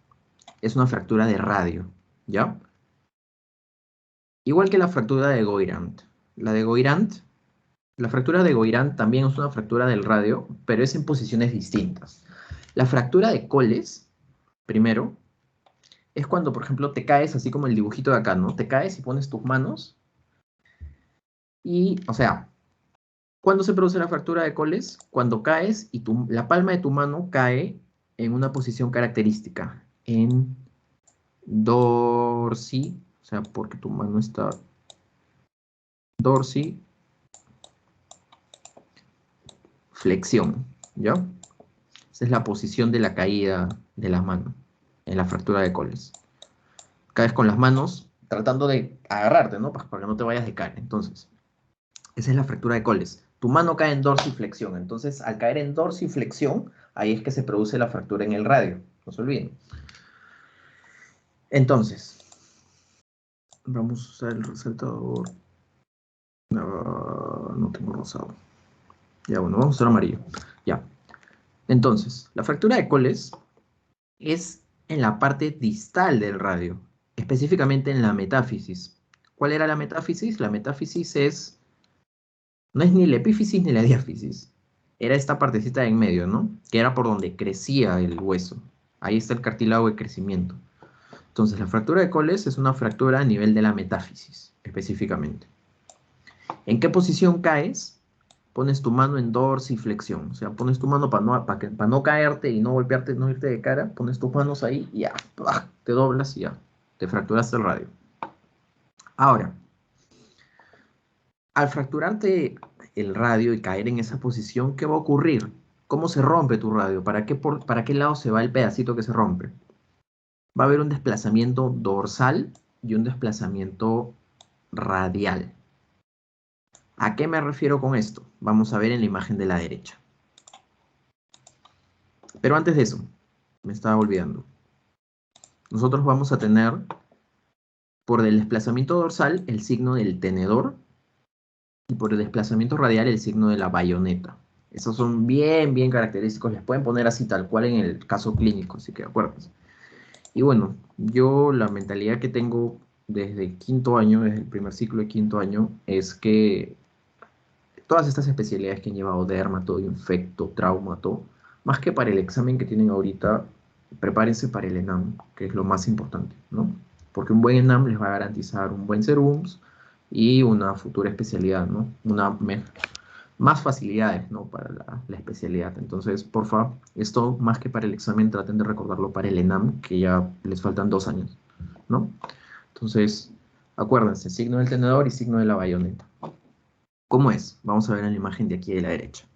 es una fractura de radio, ¿ya? Igual que la fractura de Goyrand. La fractura de Goyrand también es una fractura del radio, pero es en posiciones distintas. La fractura de Coles, primero, es cuando, por ejemplo, te caes, así como el dibujito de acá, ¿no? Te caes y pones tus manos y, o sea, ¿cuándo se produce la fractura de Coles? Cuando caes y la palma de tu mano cae en una posición característica, en dorsi, o sea, porque tu mano está dorsi, flexión, ¿ya? Esa es la posición de la caída de la mano en la fractura de Coles. Caes con las manos tratando de agarrarte, ¿no? Para que no te vayas de caer. Entonces, esa es la fractura de Coles. Tu mano cae en dorsiflexión. Entonces, al caer en dorsiflexión, ahí es que se produce la fractura en el radio. No se olviden. Entonces, vamos a usar el resaltador. No, no tengo rosado. Ya, bueno, vamos a usar amarillo. Ya. Entonces, la fractura de Coles es en la parte distal del radio, específicamente en la metáfisis. ¿Cuál era la metáfisis? La metáfisis no es ni la epífisis ni la diáfisis. Era esta partecita de en medio, ¿no? Que era por donde crecía el hueso. Ahí está el cartílago de crecimiento. Entonces, la fractura de Coles es una fractura a nivel de la metáfisis, específicamente. ¿En qué posición caes? Pones tu mano en dorsiflexión. O sea, pones tu mano para no caerte y no golpearte, no irte de cara. Pones tus manos ahí y ya, te doblas y ya. Te fracturaste el radio. Ahora, al fracturarte el radio y caer en esa posición, ¿qué va a ocurrir? ¿Cómo se rompe tu radio? ¿Para qué lado se va el pedacito que se rompe? Va a haber un desplazamiento dorsal y un desplazamiento radial. ¿A qué me refiero con esto? Vamos a ver en la imagen de la derecha. Pero antes de eso, me estaba olvidando. Nosotros vamos a tener, por el desplazamiento dorsal, el signo del tenedor y por el desplazamiento radial, el signo de la bayoneta. Esos son bien, bien característicos. Les pueden poner así tal cual en el caso clínico, así que acuérdense. Y bueno, yo la mentalidad que tengo desde quinto año, desde el primer ciclo de quinto año, es que todas estas especialidades que han llevado dermato, infecto, trauma, todo, más que para el examen que tienen ahorita, prepárense para el ENAM, que es lo más importante, ¿no? Porque un buen ENAM les va a garantizar un buen SERUMS y una futura especialidad, ¿no? Más facilidades, ¿no? Para la especialidad. Entonces, por favor, esto más que para el examen, traten de recordarlo para el ENAM, que ya les faltan 2 años, ¿no? Entonces, acuérdense, signo del tenedor y signo de la bayoneta. ¿Cómo es? Vamos a ver en la imagen de aquí de la derecha.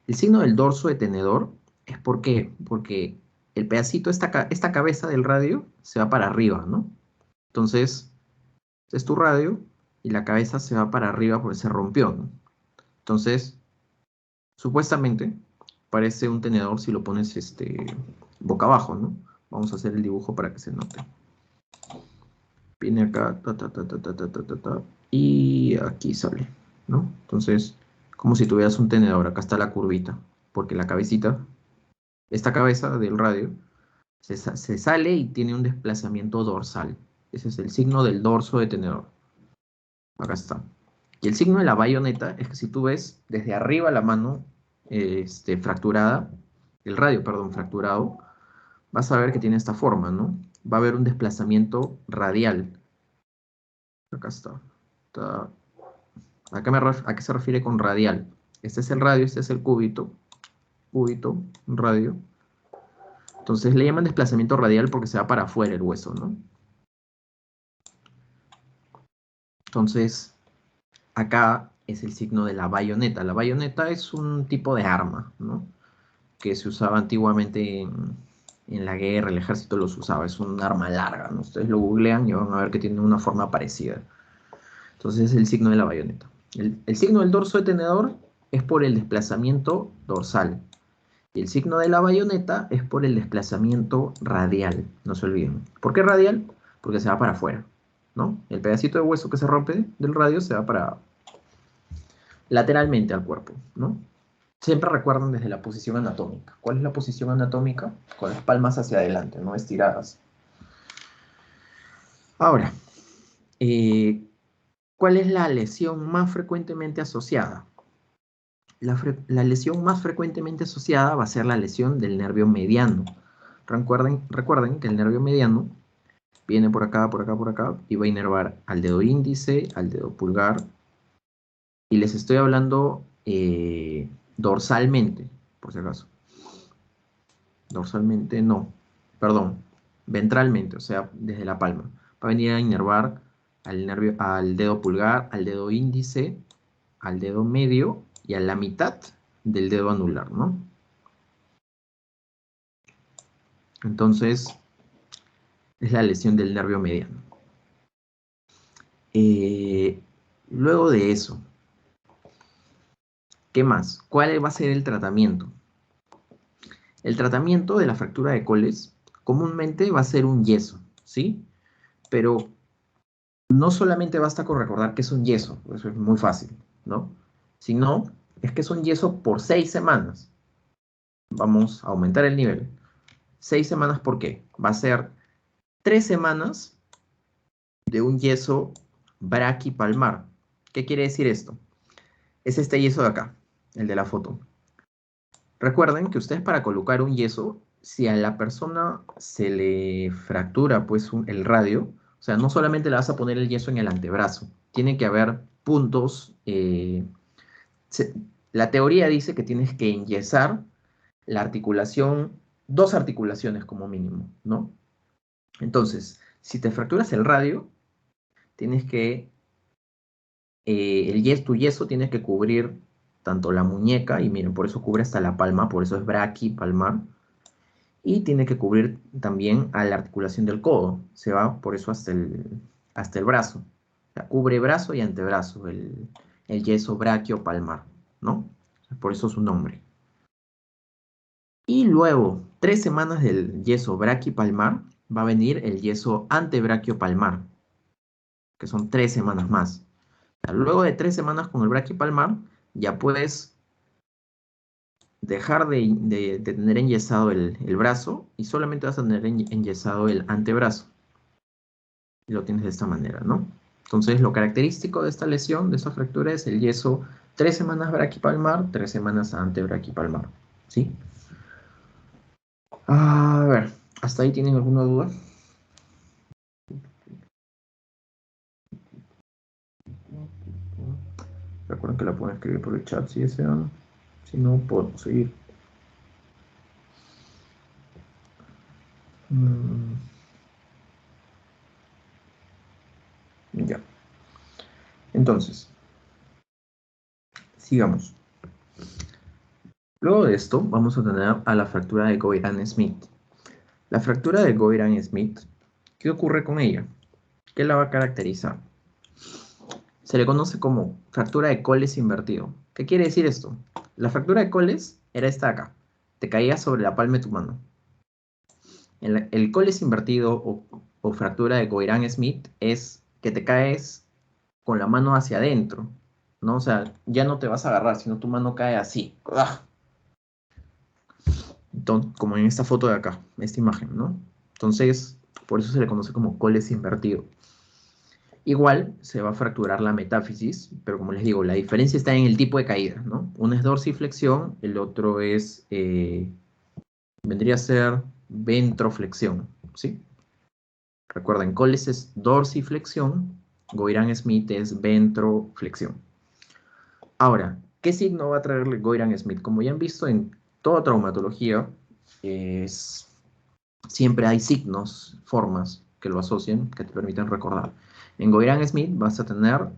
El signo del dorso de tenedor es ¿por qué? Porque el pedacito, esta cabeza del radio, se va para arriba, ¿no? Entonces, este es tu radio y la cabeza se va para arriba porque se rompió, ¿no? Entonces, supuestamente, parece un tenedor si lo pones boca abajo, ¿no? Vamos a hacer el dibujo para que se note. Viene acá, y aquí sale, ¿no? Entonces, como si tuvieras un tenedor, acá está la curvita, porque la cabecita, esta cabeza del radio, se sale y tiene un desplazamiento dorsal. Ese es el signo del dorso de tenedor. Acá está. Y el signo de la bayoneta es que si tú ves desde arriba la mano fracturada, el radio, perdón, fracturado, vas a ver que tiene esta forma, ¿no? Va a haber un desplazamiento radial. Acá está. ¿A qué se refiere con radial? Este es el radio, este es el cúbito, radio. Entonces le llaman desplazamiento radial porque se va para afuera el hueso, ¿no? Entonces, acá es el signo de la bayoneta. La bayoneta es un tipo de arma, ¿no? Que se usaba antiguamente en la guerra, el ejército los usaba. Es un arma larga, ¿no? Ustedes lo googlean y van a ver que tiene una forma parecida. Entonces es el signo de la bayoneta. El signo del dorso de tenedor es por el desplazamiento dorsal. Y el signo de la bayoneta es por el desplazamiento radial, no se olviden. ¿Por qué radial? Porque se va para afuera, ¿no? El pedacito de hueso que se rompe del radio se va para lateralmente al cuerpo, ¿no? Siempre recuerden desde la posición anatómica. ¿Cuál es la posición anatómica? Con las palmas hacia adelante, no estiradas. Ahora, ¿cuál es la lesión más frecuentemente asociada? La lesión más frecuentemente asociada va a ser la lesión del nervio mediano. Recuerden que el nervio mediano viene por acá, por acá, por acá, y va a inervar al dedo índice, al dedo pulgar, y les estoy hablando dorsalmente, por si acaso. Dorsalmente no, perdón, ventralmente, o sea, desde la palma. Va a venir a inervar al dedo pulgar, al dedo índice, al dedo medio y a la mitad del dedo anular, ¿no? Entonces, es la lesión del nervio mediano. Luego de eso, ¿qué más? ¿Cuál va a ser el tratamiento? El tratamiento de la fractura de Colles comúnmente va a ser un yeso, ¿sí? Pero no solamente basta con recordar que es un yeso, eso es muy fácil, ¿no? Sino, es que es un yeso por 6 semanas. Vamos a aumentar el nivel. 6 semanas, ¿por qué? Va a ser 3 semanas de un yeso braquipalmar. ¿Qué quiere decir esto? Es este yeso de acá, el de la foto. Recuerden que ustedes para colocar un yeso, si a la persona se le fractura pues el radio, o sea, no solamente le vas a poner el yeso en el antebrazo, tiene que haber puntos. La teoría dice que tienes que enyesar la articulación, 2 articulaciones como mínimo, ¿no? Entonces, si te fracturas el radio, tienes que, tu yeso tienes que cubrir tanto la muñeca, y miren, por eso cubre hasta la palma, por eso es braquipalmar, y tiene que cubrir también a la articulación del codo, se va por eso hasta el brazo. O sea, cubre brazo y antebrazo, el yeso braquiopalmar, ¿no? Por eso su nombre. Y luego, 3 semanas del yeso braquipalmar, va a venir el yeso antebraquiopalmar, que son 3 semanas más. O sea, luego de 3 semanas con el braquipalmar, ya puedes dejar de tener enyesado el brazo y solamente vas a tener enyesado el antebrazo. Y lo tienes de esta manera, ¿no? Entonces, lo característico de esta lesión, de esta fractura, es el yeso 3 semanas braquipalmar, 3 semanas antebraquipalmar, ¿sí? A ver, ¿hasta ahí tienen alguna duda? Recuerden que la pueden escribir por el chat si desean. Si no, podemos seguir. Ya. Entonces, sigamos. Luego de esto, vamos a tener a la fractura de Goiran-Smith. La fractura de Goiran-Smith, ¿qué ocurre con ella? ¿Qué la va a caracterizar? Se le conoce como fractura de Coles invertido. ¿Qué quiere decir esto? La fractura de Coles era esta de acá. Te caía sobre la palma de tu mano. El Coles invertido o fractura de Goiran-Smith es que te caes con la mano hacia adentro, ¿no? O sea, ya no te vas a agarrar, sino tu mano cae así. ¡Ah! Entonces, como en esta foto de acá, esta imagen, ¿no? Entonces, por eso se le conoce como Coles invertido. Igual se va a fracturar la metáfisis, pero como les digo, la diferencia está en el tipo de caída, ¿no? Uno es dorsiflexión, el otro es, vendría a ser ventroflexión, ¿sí? Recuerden, Coles es dorsiflexión, Goiran-Smith es ventroflexión. Ahora, ¿qué signo va a traerle Goiran-Smith? Como ya han visto en toda traumatología, siempre hay signos, formas que lo asocian, que te permiten recordar. En Goiran-Smith vas a tener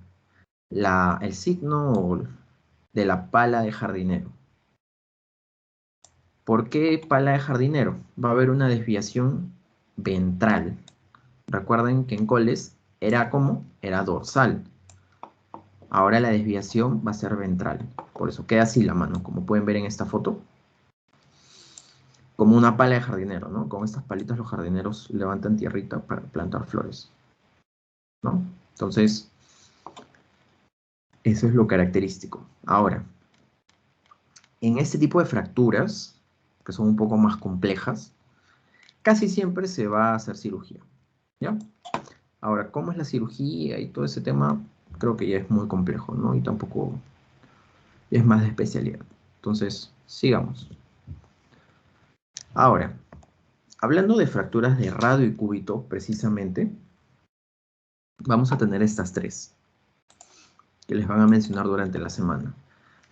el signo de la pala de jardinero. ¿Por qué pala de jardinero? Va a haber una desviación ventral. Recuerden que en Coles era como, era dorsal. Ahora la desviación va a ser ventral. Por eso queda así la mano, como pueden ver en esta foto. Como una pala de jardinero, ¿no? Con estas palitas los jardineros levantan tierrita para plantar flores, ¿no? Entonces, eso es lo característico. Ahora, en este tipo de fracturas, que son un poco más complejas, casi siempre se va a hacer cirugía, ¿ya? Ahora, ¿cómo es la cirugía y todo ese tema? Creo que ya es muy complejo, ¿no? Y tampoco es más de especialidad. Entonces, sigamos. Ahora, hablando de fracturas de radio y cúbito, precisamente, vamos a tener estas tres que les van a mencionar durante la semana.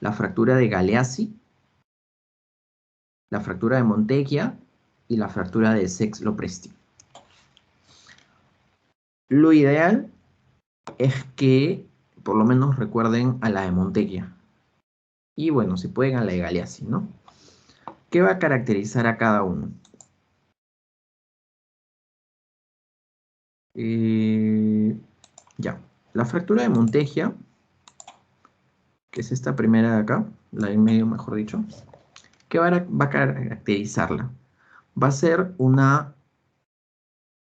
La fractura de Galeazzi, la fractura de Monteggia y la fractura de Seix-Lopresti. Lo ideal es que por lo menos recuerden a la de Monteggia. Y bueno, si pueden a la de Galeazzi, ¿no? ¿Qué va a caracterizar a cada uno? Ya, la fractura de Monteggia, que es esta primera de acá, la de en medio mejor dicho, ¿qué va a caracterizarla? Va a ser una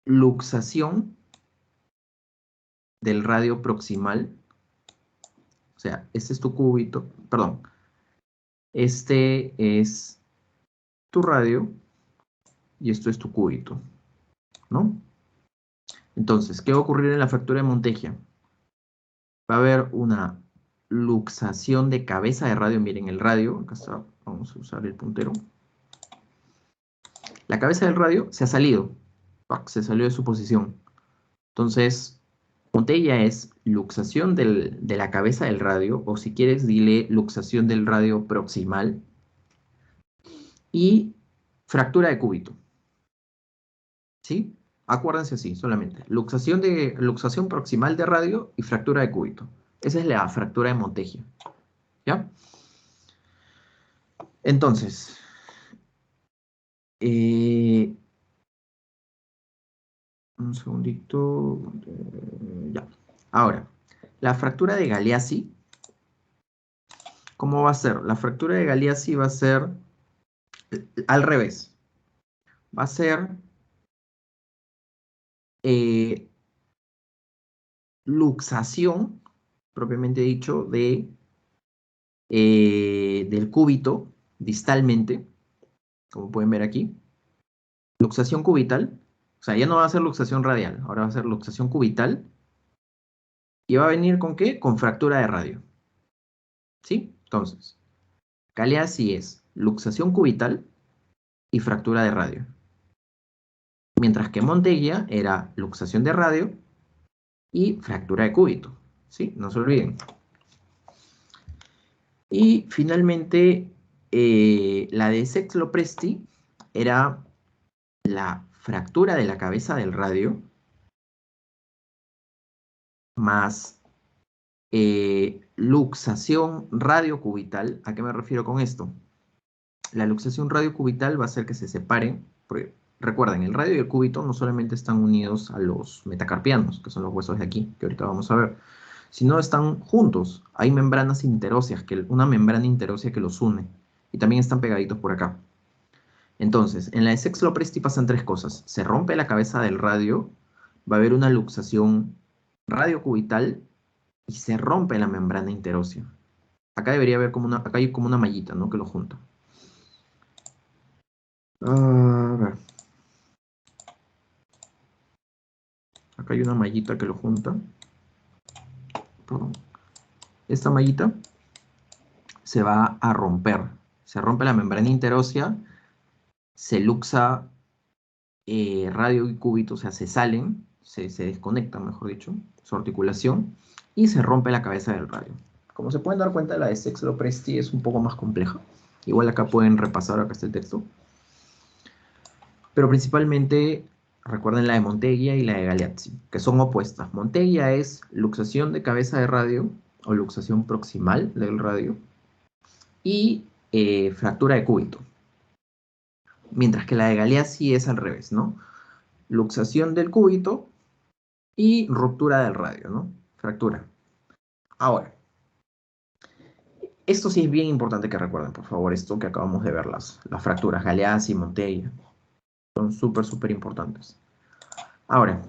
luxación del radio proximal. O sea, este es tu cúbito, perdón, este es tu radio y esto es tu cúbito, ¿no? Entonces, ¿qué va a ocurrir en la fractura de Monteggia? Va a haber una luxación de cabeza de radio. Miren el radio, acá está, vamos a usar el puntero. La cabeza del radio se ha salido, se salió de su posición. Entonces, Monteggia es luxación de la cabeza del radio, o si quieres, dile luxación del radio proximal y fractura de cúbito. ¿Sí? Acuérdense así, solamente. Luxación proximal de radio y fractura de cúbito. Esa es la fractura de Monteggia. ¿Ya? Entonces, eh, un segundito. Ya. Ahora, la fractura de Galeazzi, ¿cómo va a ser? La fractura de Galeazzi va a ser al revés. Va a ser eh, luxación, propiamente dicho, del cúbito distalmente, como pueden ver aquí. Luxación cubital, o sea, ya no va a ser luxación radial, ahora va a ser luxación cubital. ¿Y va a venir con qué? Con fractura de radio. ¿Sí? Entonces, Galeazzi es luxación cubital y fractura de radio. Mientras que Monteggia era luxación de radio y fractura de cúbito. ¿Sí? No se olviden. Y finalmente, la de Sexlopresti era la fractura de la cabeza del radio más luxación radiocubital. ¿A qué me refiero con esto? La luxación radiocubital va a hacer que se separen, porque recuerden, el radio y el cúbito no solamente están unidos a los metacarpianos, que son los huesos de aquí, que ahorita vamos a ver, sino están juntos. Hay membranas interóseas, una membrana interósea que los une, y también están pegaditos por acá. Entonces, en la de Sexlopresti pasan tres cosas. Se rompe la cabeza del radio, va a haber una luxación radiocubital y se rompe la membrana interósea. Acá debería haber acá hay como una mallita, ¿no? Que lo junta. A ver. Acá hay una mallita que lo junta. Perdón. Esta mallita se va a romper. Se rompe la membrana interósea, se luxa radio y cúbito, o sea, se salen, se desconectan, mejor dicho, su articulación, y se rompe la cabeza del radio. Como se pueden dar cuenta, la de Sexlopresti es un poco más compleja. Igual acá pueden repasar, acá está el texto. Pero principalmente recuerden la de Monteggia y la de Galeazzi, que son opuestas. Monteggia es luxación de cabeza de radio o luxación proximal del radio y fractura de cúbito. Mientras que la de Galeazzi es al revés, ¿no? Luxación del cúbito y ruptura del radio, ¿no? Fractura. Ahora, esto sí es bien importante que recuerden, por favor, esto que acabamos de ver, las fracturas, Galeazzi y Monteggia. Son súper importantes. Ahora,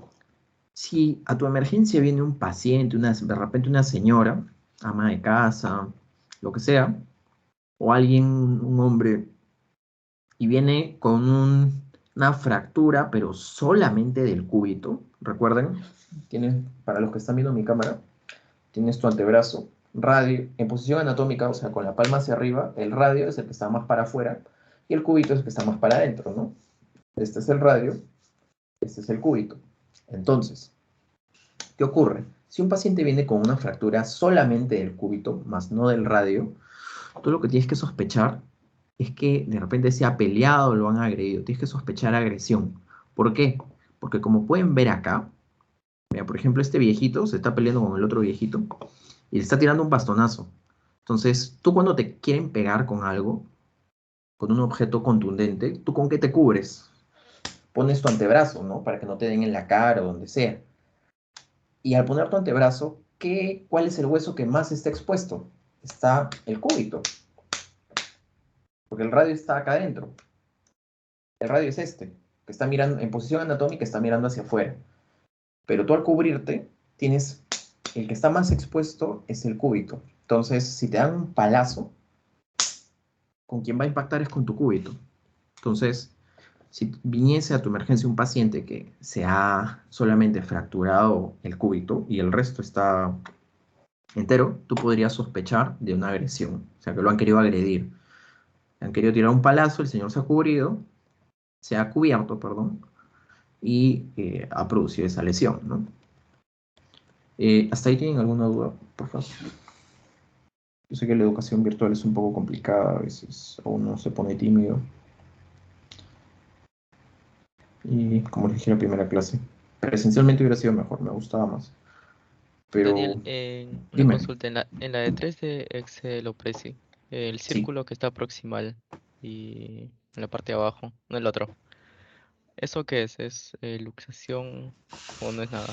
si a tu emergencia viene un paciente, de repente una señora, ama de casa, lo que sea, o alguien, un hombre, y viene con una fractura, pero solamente del cúbito, recuerden, para los que están viendo mi cámara, tienes tu antebrazo, radio, en posición anatómica, o sea, con la palma hacia arriba, el radio es el que está más para afuera, y el cúbito es el que está más para adentro, ¿no? Este es el radio, este es el cúbito. Entonces, ¿qué ocurre? Si un paciente viene con una fractura solamente del cúbito, más no del radio, tú lo que tienes que sospechar es que de repente se ha peleado o lo han agredido. Tienes que sospechar agresión. ¿Por qué? Porque como pueden ver acá, mira, por ejemplo, este viejito se está peleando con el otro viejito y le está tirando un bastonazo. Entonces, tú cuando te quieren pegar con algo, con un objeto contundente, ¿tú con qué te cubres? Pones tu antebrazo, ¿no? Para que no te den en la cara o donde sea. Y al poner tu antebrazo, ¿cuál es el hueso que más está expuesto? Está el cúbito. Porque el radio está acá adentro. El radio es este, que está mirando, en posición anatómica está mirando hacia afuera. Pero tú al cubrirte, el que está más expuesto es el cúbito. Entonces, si te dan un palazo, con quien va a impactar es con tu cúbito. Entonces, si viniese a tu emergencia un paciente que se ha solamente fracturado el cúbito y el resto está entero, tú podrías sospechar de una agresión, o sea, que lo han querido agredir. Le han querido tirar un palazo, el señor se ha cubierto, perdón, y ha producido esa lesión, ¿no? ¿Hasta ahí tienen alguna duda, por favor? Yo sé que la educación virtual es un poco complicada, a veces uno se pone tímido. Y como les dije en la primera clase, presencialmente hubiera sido mejor, me gustaba más. Pero, Daniel, una dime, consulta. En la de 3 de Excel o Prezi, el sí. círculo que está proximal y en la parte de abajo, no el otro. ¿Eso qué es? ¿Es luxación o no es nada?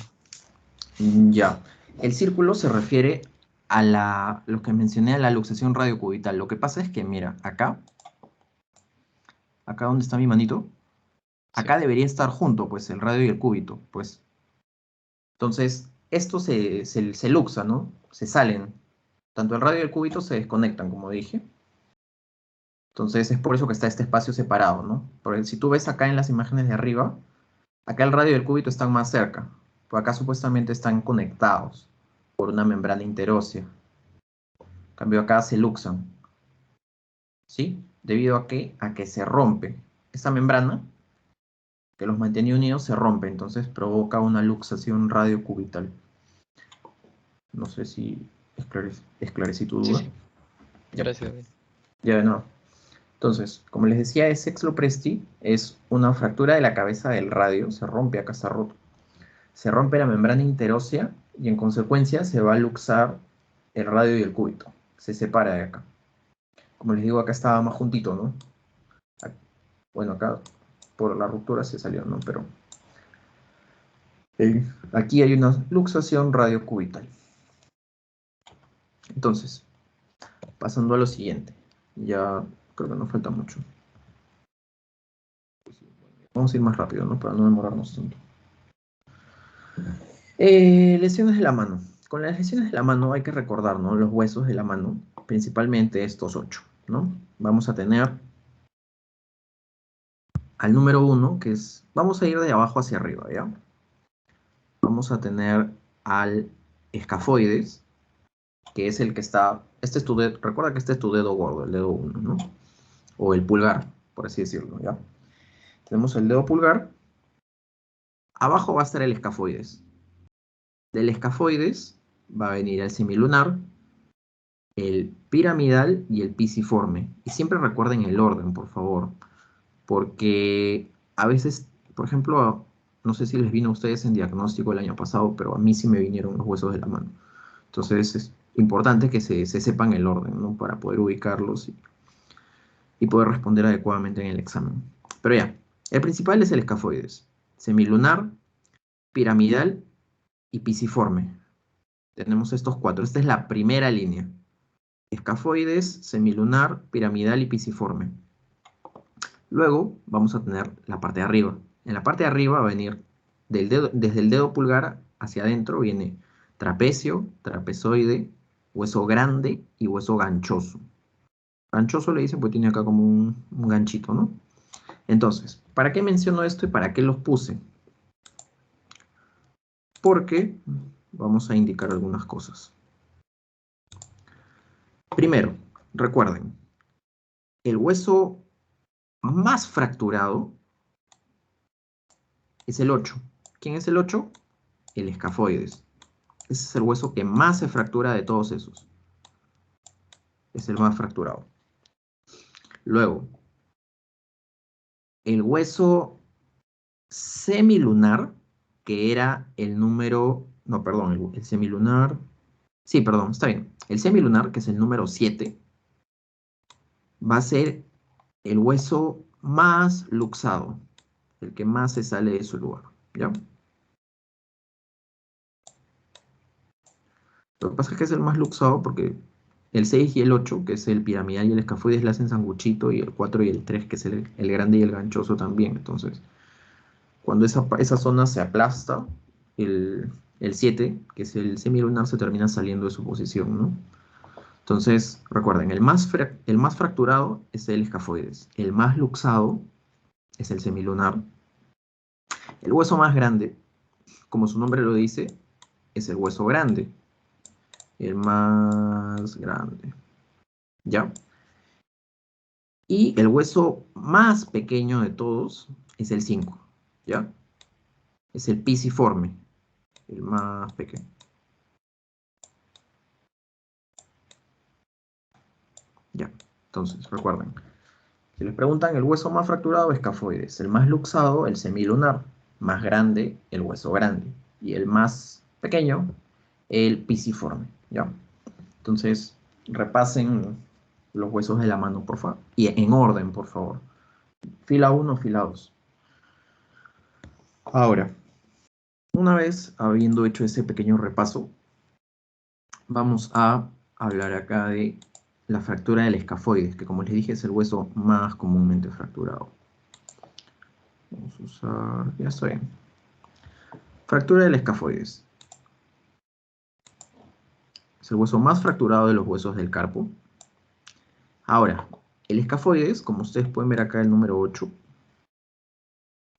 Ya. El círculo se refiere a lo que mencioné, a la luxación radiocubital. Lo que pasa es que, mira, acá donde está mi manito, Sí. acá debería estar junto, pues, el radio y el cúbito, pues. Entonces, esto se luxa, ¿no? Se salen. Tanto el radio y el cúbito se desconectan, como dije. Entonces, es por eso que está este espacio separado, ¿no? Porque si tú ves acá en las imágenes de arriba, acá el radio y el cúbito están más cerca. Por acá supuestamente están conectados por una membrana interósea. En cambio, acá se luxan. ¿Sí? ¿Debido a qué? A que se rompe esta membrana que los mantenía unidos se rompe, entonces provoca una luxación radiocubital. No sé si esclarecí tu Sí, duda. sí. Ya, Gracias, David. ya de nuevo. Entonces, como les decía, es sexlopresti, es una fractura de la cabeza del radio, se rompe, acá está roto. Se rompe la membrana interósea y en consecuencia se va a luxar el radio y el cúbito. Se separa de acá. Como les digo, acá estaba más juntito, ¿no? Bueno, acá por la ruptura se salió, ¿no? Pero aquí hay una luxación radiocubital. Entonces, pasando a lo siguiente. Ya creo que no falta mucho. Vamos a ir más rápido, ¿no? Para no demorarnos tanto. Lesiones de la mano. Con las lesiones de la mano hay que recordar, ¿no? Los huesos de la mano, principalmente estos 8, ¿no? Vamos a tener al número 1, que es, vamos a ir de abajo hacia arriba, ¿ya? Vamos a tener al escafoides, que es el que está, este es tu dedo, recuerda que este es tu dedo gordo, el dedo 1, ¿no? O el pulgar, por así decirlo, ¿ya? Tenemos el dedo pulgar, abajo va a estar el escafoides. Del escafoides va a venir el semilunar, el piramidal y el pisiforme. Y siempre recuerden el orden, por favor, porque a veces, por ejemplo, no sé si les vino a ustedes en diagnóstico el año pasado, pero a mí sí me vinieron los huesos de la mano. Entonces es importante que se sepan el orden, ¿no? Para poder ubicarlos y poder responder adecuadamente en el examen. Pero ya, el principal es el escafoides, semilunar, piramidal y pisiforme. Tenemos estos 4. Esta es la primera línea. Escafoides, semilunar, piramidal y pisiforme. Luego vamos a tener la parte de arriba. En la parte de arriba va a venir desde el dedo pulgar hacia adentro viene trapecio, trapezoide, hueso grande y hueso ganchoso. Ganchoso le dicen porque tiene acá como un ganchito, ¿no? Entonces, ¿para qué menciono esto y para qué los puse? Porque vamos a indicar algunas cosas. Primero, recuerden, el hueso más fracturado es el 8. ¿Quién es el 8? El escafoides. Ese es el hueso que más se fractura de todos esos. Es el más fracturado. Luego, el hueso semilunar, que era el número... No, perdón, el semilunar... Sí, perdón, está bien. El semilunar, que es el número 7, va a ser el hueso más luxado, el que más se sale de su lugar, ¿ya? Lo que pasa es que es el más luxado porque el 6 y el 8, que es el piramidal y el escafoides, le hacen sanguchito, y el 4 y el 3, que es el grande y el ganchoso también. Entonces, cuando esa zona se aplasta, el 7, que es el semilunar, se termina saliendo de su posición, ¿no? Entonces, recuerden, el más fracturado es el escafoides, el más luxado es el semilunar, el hueso más grande, como su nombre lo dice, es el hueso grande, el más grande, ¿ya? Y el hueso más pequeño de todos es el 5, ¿ya? Es el pisiforme, el más pequeño. Ya, entonces recuerden, si les preguntan el hueso más fracturado, escafoides, el más luxado, el semilunar, más grande, el hueso grande, y el más pequeño, el pisiforme, ¿ya? Entonces, repasen los huesos de la mano, por favor, y en orden, por favor. Fila 1, fila 2. Ahora, una vez habiendo hecho ese pequeño repaso, vamos a hablar acá de la fractura del escafoides, que como les dije es el hueso más comúnmente fracturado. Vamos a usar, ya está bien. Fractura del escafoides. Es el hueso más fracturado de los huesos del carpo. Ahora, el escafoides, como ustedes pueden ver acá el número 8,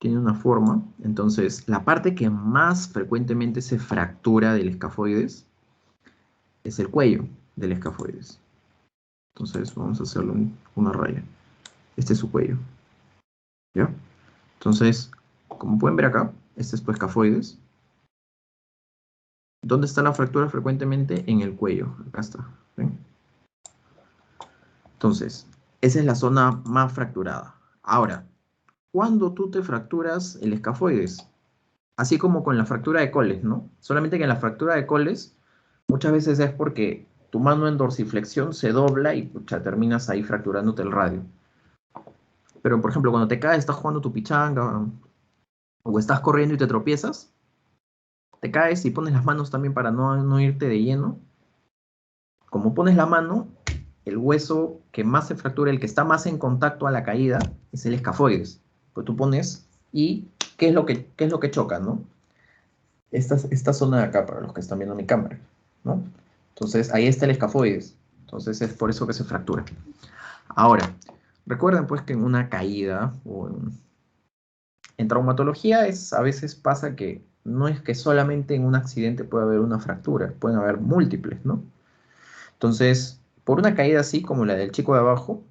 tiene una forma. Entonces, la parte que más frecuentemente se fractura del escafoides es el cuello del escafoides. Entonces, vamos a hacerle una raya. Este es su cuello. ¿Ya? Entonces, como pueden ver acá, este es tu escafoides. ¿Dónde está la fractura frecuentemente? En el cuello. Acá está. ¿Ven? Entonces, esa es la zona más fracturada. Ahora, cuando tú te fracturas el escafoides, así como con la fractura de coles, ¿no? Solamente que en la fractura de coles muchas veces es porque tu mano en dorsiflexión se dobla y pucha, terminas ahí fracturándote el radio. Pero, por ejemplo, cuando te caes, estás jugando tu pichanga o estás corriendo y te tropiezas, te caes y pones las manos también para no irte de lleno. Como pones la mano, el hueso que más se fractura, el que está más en contacto a la caída, es el escafoides. Pues tú pones y qué es lo que choca, ¿no? Esta zona de acá, para los que están viendo mi cámara, ¿no? Entonces, ahí está el escafoides. Entonces, es por eso que se fractura. Ahora, recuerden pues que en una caída o en traumatología a veces pasa que no es que solamente en un accidente puede haber una fractura, pueden haber múltiples, ¿no? Entonces, por una caída así como la del chico de abajo,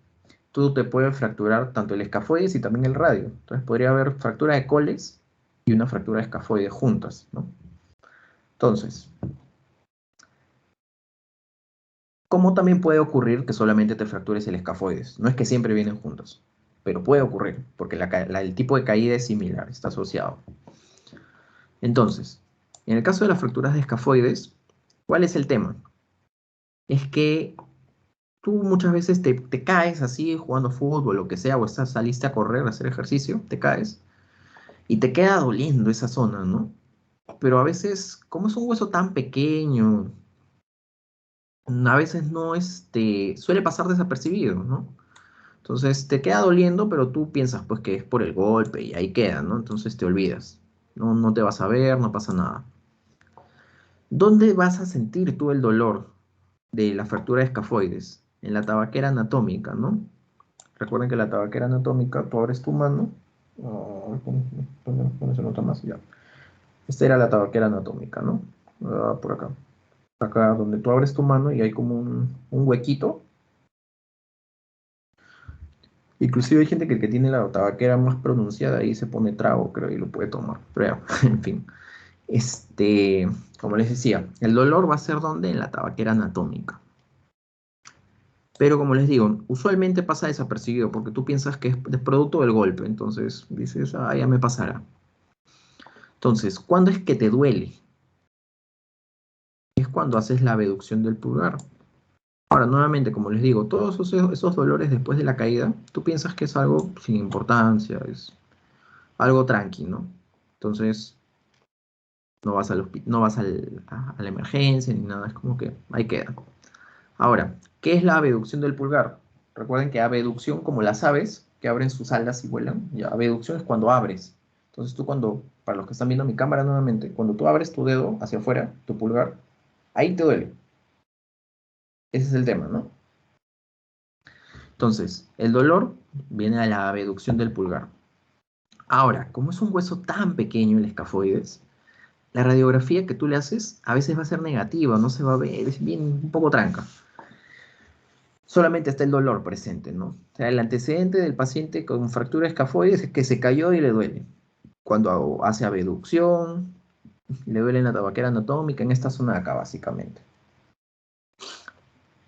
tú te puedes fracturar tanto el escafoides y también el radio. Entonces, podría haber fractura de coles y una fractura de escafoides juntas, ¿no? Entonces, ¿cómo también puede ocurrir que solamente te fractures el escafoides? No es que siempre vienen juntos, pero puede ocurrir, porque el tipo de caída es similar, está asociado. Entonces, en el caso de las fracturas de escafoides, ¿cuál es el tema? Es que tú muchas veces te caes así jugando fútbol, lo que sea, o saliste a correr, a hacer ejercicio, te caes y te queda doliendo esa zona, ¿no? Pero a veces, como es un hueso tan pequeño, a veces no, suele pasar desapercibido, ¿no? Entonces te queda doliendo, pero tú piensas pues que es por el golpe y ahí queda, ¿no? Entonces te olvidas. No te vas a ver, no pasa nada. ¿Dónde vas a sentir tú el dolor de la fractura de escafoides? En la tabaquera anatómica, ¿no? Recuerden que la tabaquera anatómica, tú abres tu mano. ¿Dónde se nota más? Ya. Esta era la tabaquera anatómica, ¿no? Por acá. Acá donde tú abres tu mano y hay como un huequito. Inclusive hay gente que tiene la tabaquera más pronunciada y se pone trago, creo, y lo puede tomar. Pero ya, en fin. Como les decía, el dolor va a ser donde en la tabaquera anatómica. Pero como les digo, usualmente pasa desapercibido porque tú piensas que es producto del golpe. Entonces dices, ah, ya me pasará. Entonces, ¿cuándo es que te duele? Es cuando haces la abducción del pulgar. Ahora, nuevamente, como les digo, todos esos dolores después de la caída, tú piensas que es algo sin importancia, es algo tranqui, ¿no? Entonces, no vas a la emergencia ni nada, es como que ahí queda. Ahora, ¿qué es la abducción del pulgar? Recuerden que abducción, como las aves, que abren sus alas y vuelan, ya, abducción es cuando abres. Entonces tú para los que están viendo mi cámara nuevamente, cuando tú abres tu dedo hacia afuera, tu pulgar, ahí te duele. Ese es el tema, ¿no? Entonces, el dolor viene a la abducción del pulgar. Ahora, como es un hueso tan pequeño, el escafoides, la radiografía que tú le haces a veces va a ser negativa, no se va a ver, es bien un poco tranca. Solamente está el dolor presente, ¿no? O sea, el antecedente del paciente con fractura escafoides es que se cayó y le duele. Cuando hace abducción, le duele en la tabaquera anatómica, en esta zona de acá, básicamente.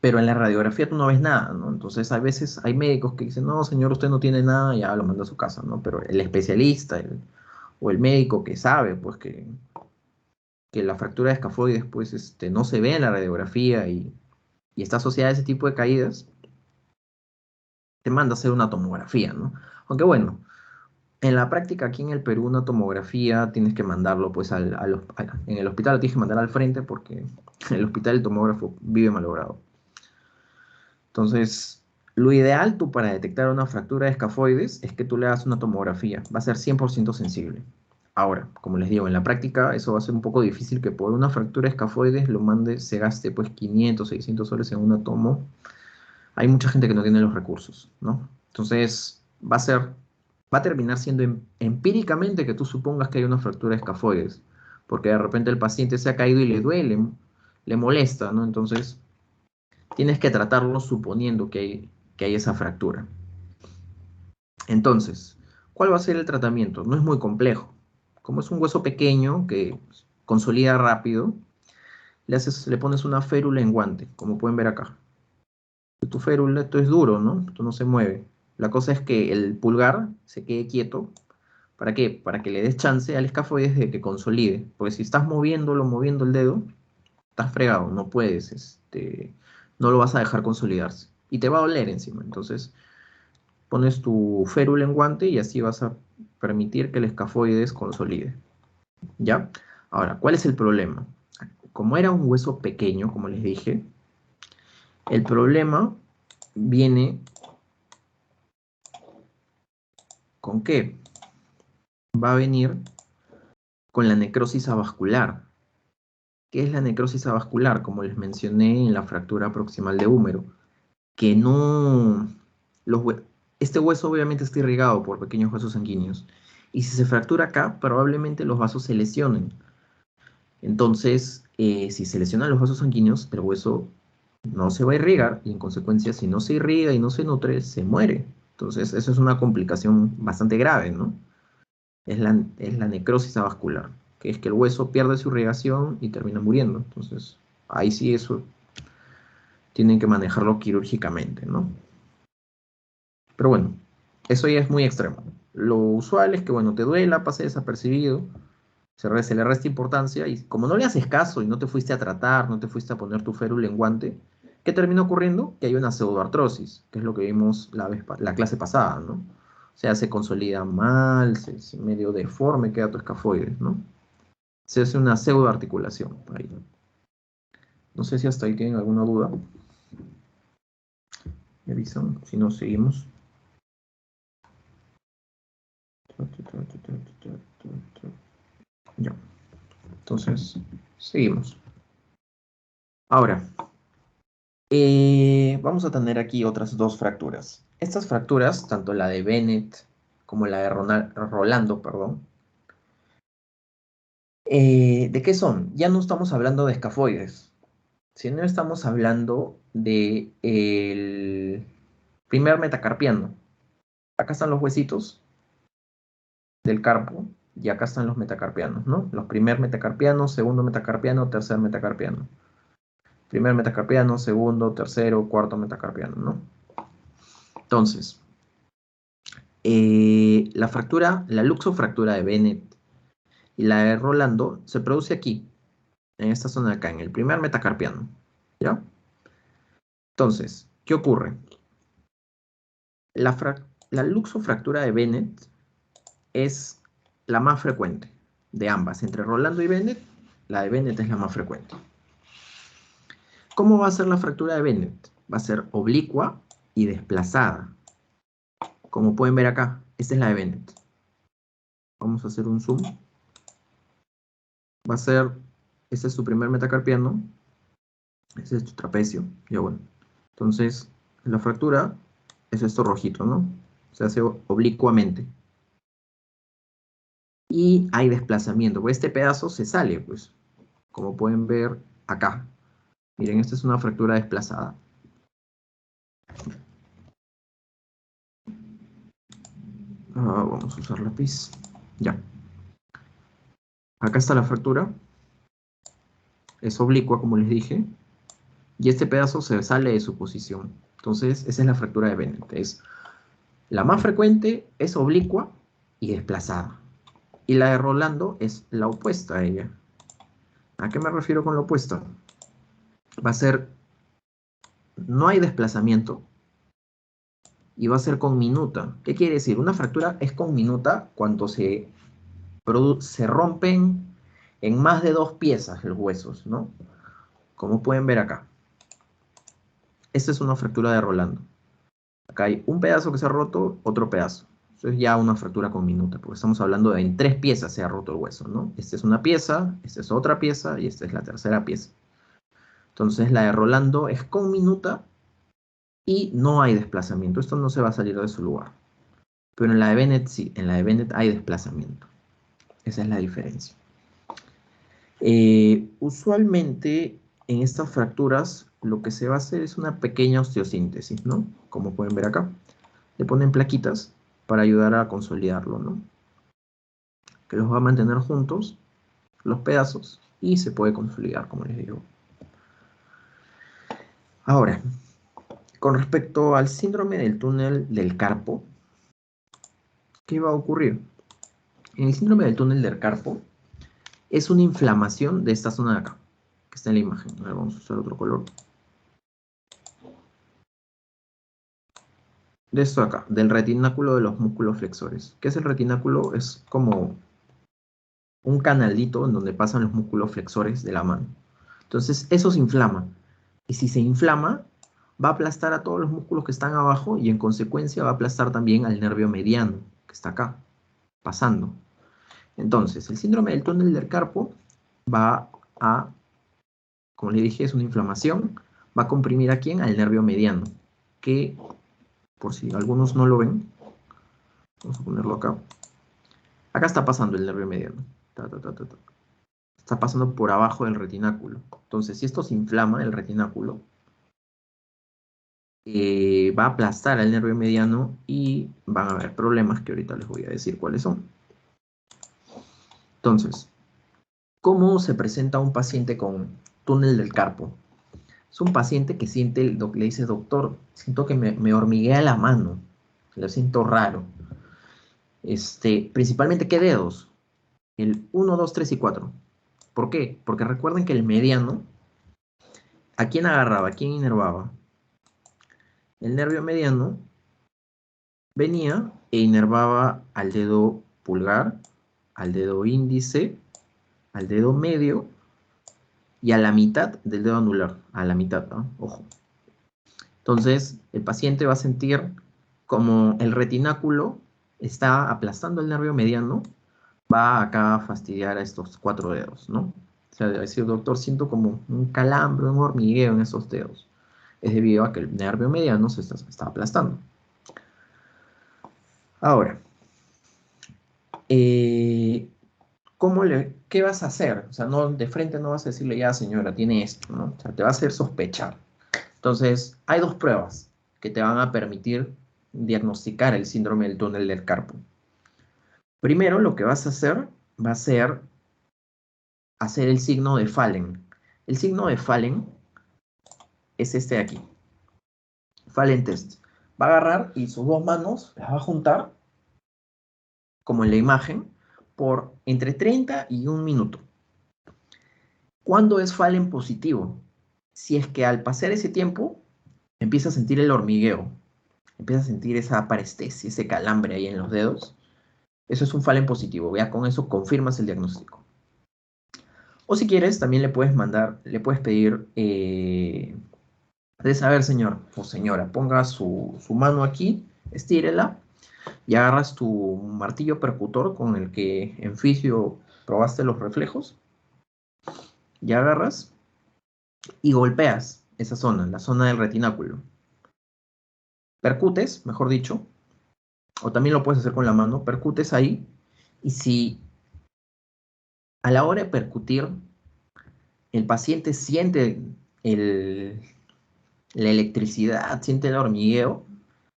Pero en la radiografía tú no ves nada, ¿no? Entonces, a veces hay médicos que dicen, no, señor, usted no tiene nada, ya lo manda a su casa, ¿no? Pero el especialista o el médico que sabe, pues, que la fractura de escafoides, pues, no se ve en la radiografía y está asociada a ese tipo de caídas, te manda a hacer una tomografía, ¿no? Aunque bueno, en la práctica aquí en el Perú una tomografía tienes que mandarlo pues en el hospital lo tienes que mandar al frente porque en el hospital el tomógrafo vive malogrado. Entonces, lo ideal tú para detectar una fractura de escafoides es que tú le hagas una tomografía. Va a ser 100% sensible. Ahora, como les digo, en la práctica eso va a ser un poco difícil que por una fractura de escafoides se gaste pues 500, 600 soles en una tomo. Hay mucha gente que no tiene los recursos, ¿no? Entonces, va a terminar siendo empíricamente que tú supongas que hay una fractura de escafoides, porque de repente el paciente se ha caído y le duele, le molesta, ¿no? Entonces, tienes que tratarlo suponiendo que hay esa fractura. Entonces, ¿Cuál va a ser el tratamiento? No es muy complejo. Como es un hueso pequeño que consolida rápido, le pones una férula en guante, como pueden ver acá. Tu férula, esto es duro, ¿no? Esto no se mueve. La cosa es que el pulgar se quede quieto. ¿Para qué? Para que le des chance al escafoides de que consolide. Porque si estás moviendo el dedo, estás fregado, no puedes, no lo vas a dejar consolidarse. Y te va a doler encima. Entonces, pones tu férula en guante y así vas a permitir que el escafoides consolide. ¿Ya? Ahora, ¿cuál es el problema? Como era un hueso pequeño, como les dije, el problema viene ¿con qué? Va a venir con la necrosis avascular. ¿Qué es la necrosis avascular? Como les mencioné en la fractura proximal de húmero, que no... este hueso obviamente está irrigado por pequeños vasos sanguíneos. Y si se fractura acá, probablemente los vasos se lesionen. Entonces, si se lesionan los vasos sanguíneos, el hueso no se va a irrigar y en consecuencia, si no se irriga y no se nutre, se muere. Entonces, eso es una complicación bastante grave, ¿no? Es la necrosis avascular, que es que el hueso pierde su irrigación y termina muriendo. Entonces, ahí sí eso tienen que manejarlo quirúrgicamente, ¿no? Pero bueno, eso ya es muy extremo. Lo usual es que, bueno, te duela, pase desapercibido, se le resta importancia y como no le haces caso y no te fuiste a tratar, no te fuiste a poner tu férula en guante, ¿qué termina ocurriendo? Que hay una pseudoartrosis, que es lo que vimos la clase pasada, ¿no? O sea, se consolida mal, medio deforme queda tu escafoides, ¿no? Se hace una pseudoarticulación ahí. No sé si hasta ahí tienen alguna duda. Me avisan, si no, seguimos. Ya. Entonces, seguimos. Ahora, vamos a tener aquí otras dos fracturas. Estas fracturas, tanto la de Bennett como la de Rolando, perdón, ¿de qué son? Ya no estamos hablando de escafoides, sino estamos hablando de el primer metacarpiano. Acá están los huesitos del carpo y acá están los metacarpianos, ¿no? Los primer metacarpiano, segundo metacarpiano, tercer metacarpiano. Primer metacarpiano, segundo, tercero, cuarto metacarpiano, ¿no? Entonces, la luxofractura de Bennett y la de Rolando se produce aquí, en esta zona de acá, en el primer metacarpiano, ¿ya? Entonces, ¿qué ocurre? La luxofractura de Bennett es la más frecuente de ambas. Entre Rolando y Bennett, la de Bennett es la más frecuente. ¿Cómo va a ser la fractura de Bennett? Va a ser oblicua y desplazada. Como pueden ver acá, esta es la de Bennett. Vamos a hacer un zoom. Va a ser, este es su primer metacarpiano, este es tu trapecio, ya bueno. Entonces, la fractura es esto rojito, ¿no? Se hace oblicuamente. Y hay desplazamiento, pues este pedazo se sale, pues, como pueden ver acá. Miren, esta es una fractura desplazada. Vamos a usar lápiz. Ya. Acá está la fractura. Es oblicua, como les dije. Y este pedazo se sale de su posición. Entonces, esa es la fractura de Bennett. Es la más frecuente, es oblicua y desplazada. Y la de Rolando es la opuesta a ella. ¿A qué me refiero con la opuesta? Va a ser, no hay desplazamiento y va a ser conminuta. ¿Qué quiere decir? Una fractura es conminuta cuando se rompen en más de dos piezas los huesos, ¿no? Como pueden ver acá. Esta es una fractura de Rolando. Acá hay un pedazo que se ha roto, otro pedazo. Eso es ya una fractura conminuta, porque estamos hablando de en tres piezas se ha roto el hueso, ¿no? Esta es una pieza, esta es otra pieza y esta es la tercera pieza. Entonces la de Rolando es conminuta y no hay desplazamiento. Esto no se va a salir de su lugar. Pero en la de Bennett sí, en la de Bennett hay desplazamiento. Esa es la diferencia. Usualmente en estas fracturas lo que se va a hacer es una pequeña osteosíntesis, ¿no? Como pueden ver acá. Le ponen plaquitas para ayudar a consolidarlo, ¿no? Que los va a mantener juntos, los pedazos, y se puede consolidar, como les digo. Ahora, con respecto al síndrome del túnel del carpo, ¿qué va a ocurrir? En el síndrome del túnel del carpo es una inflamación de esta zona de acá, que está en la imagen. A ver, vamos a usar otro color. De esto de acá, del retináculo de los músculos flexores. ¿Qué es el retináculo? Es como un canalito en donde pasan los músculos flexores de la mano. Entonces, eso se inflama. Y si se inflama, va a aplastar a todos los músculos que están abajo y en consecuencia va a aplastar también al nervio mediano, que está acá, pasando. Entonces, el síndrome del túnel del carpo va a, como le dije, es una inflamación, va a comprimir ¿a quién? Al nervio mediano, que, por si algunos no lo ven, vamos a ponerlo acá. Acá está pasando el nervio mediano. Está pasando por abajo del retináculo. Entonces, si esto se inflama, el retináculo, va a aplastar al nervio mediano y van a haber problemas que ahorita les voy a decir cuáles son. Entonces, ¿cómo se presenta un paciente con túnel del carpo? Es un paciente que siente, le dice, doctor, siento que me hormiguea la mano, lo siento raro. Principalmente, ¿qué dedos? El 1, 2, 3 y 4. ¿Por qué? Porque recuerden que el mediano, ¿a quién agarraba? ¿A quién inervaba? El nervio mediano venía e inervaba al dedo pulgar, al dedo índice, al dedo medio y a la mitad del dedo anular. A la mitad, ¿no? Ojo. Entonces, el paciente va a sentir como el retináculo está aplastando el nervio mediano, va acá a fastidiar a estos 4 dedos, ¿no? O sea, decir, doctor, siento como un calambre, un hormigueo en esos dedos. Es debido a que el nervio mediano se está aplastando. Ahora, ¿qué vas a hacer? O sea, no, de frente no vas a decirle, ya señora, tiene esto, ¿no? O sea, te va a hacer sospechar. Entonces, hay 2 pruebas que te van a permitir diagnosticar el síndrome del túnel del carpo. Primero, lo que vas a hacer va a ser hacer el signo de Fallen. El signo de Fallen es este de aquí. Fallen test. Va a agarrar y sus 2 manos las va a juntar, como en la imagen, por entre 30 y 1 minuto. ¿Cuándo es Fallen positivo? Si es que al pasar ese tiempo empieza a sentir el hormigueo, empieza a sentir esa parestesia, ese calambre ahí en los dedos, eso es un Fallen positivo. Ya con eso confirmas el diagnóstico. O si quieres, también le puedes pedir, de saber, señor o señora, ponga su mano aquí, estírela y agarras tu martillo percutor con el que en fisio probaste los reflejos, y agarras y golpeas esa zona, la zona del retináculo. Percutes, mejor dicho, o también lo puedes hacer con la mano, percutes ahí, y si a la hora de percutir el paciente siente la electricidad, siente el hormigueo,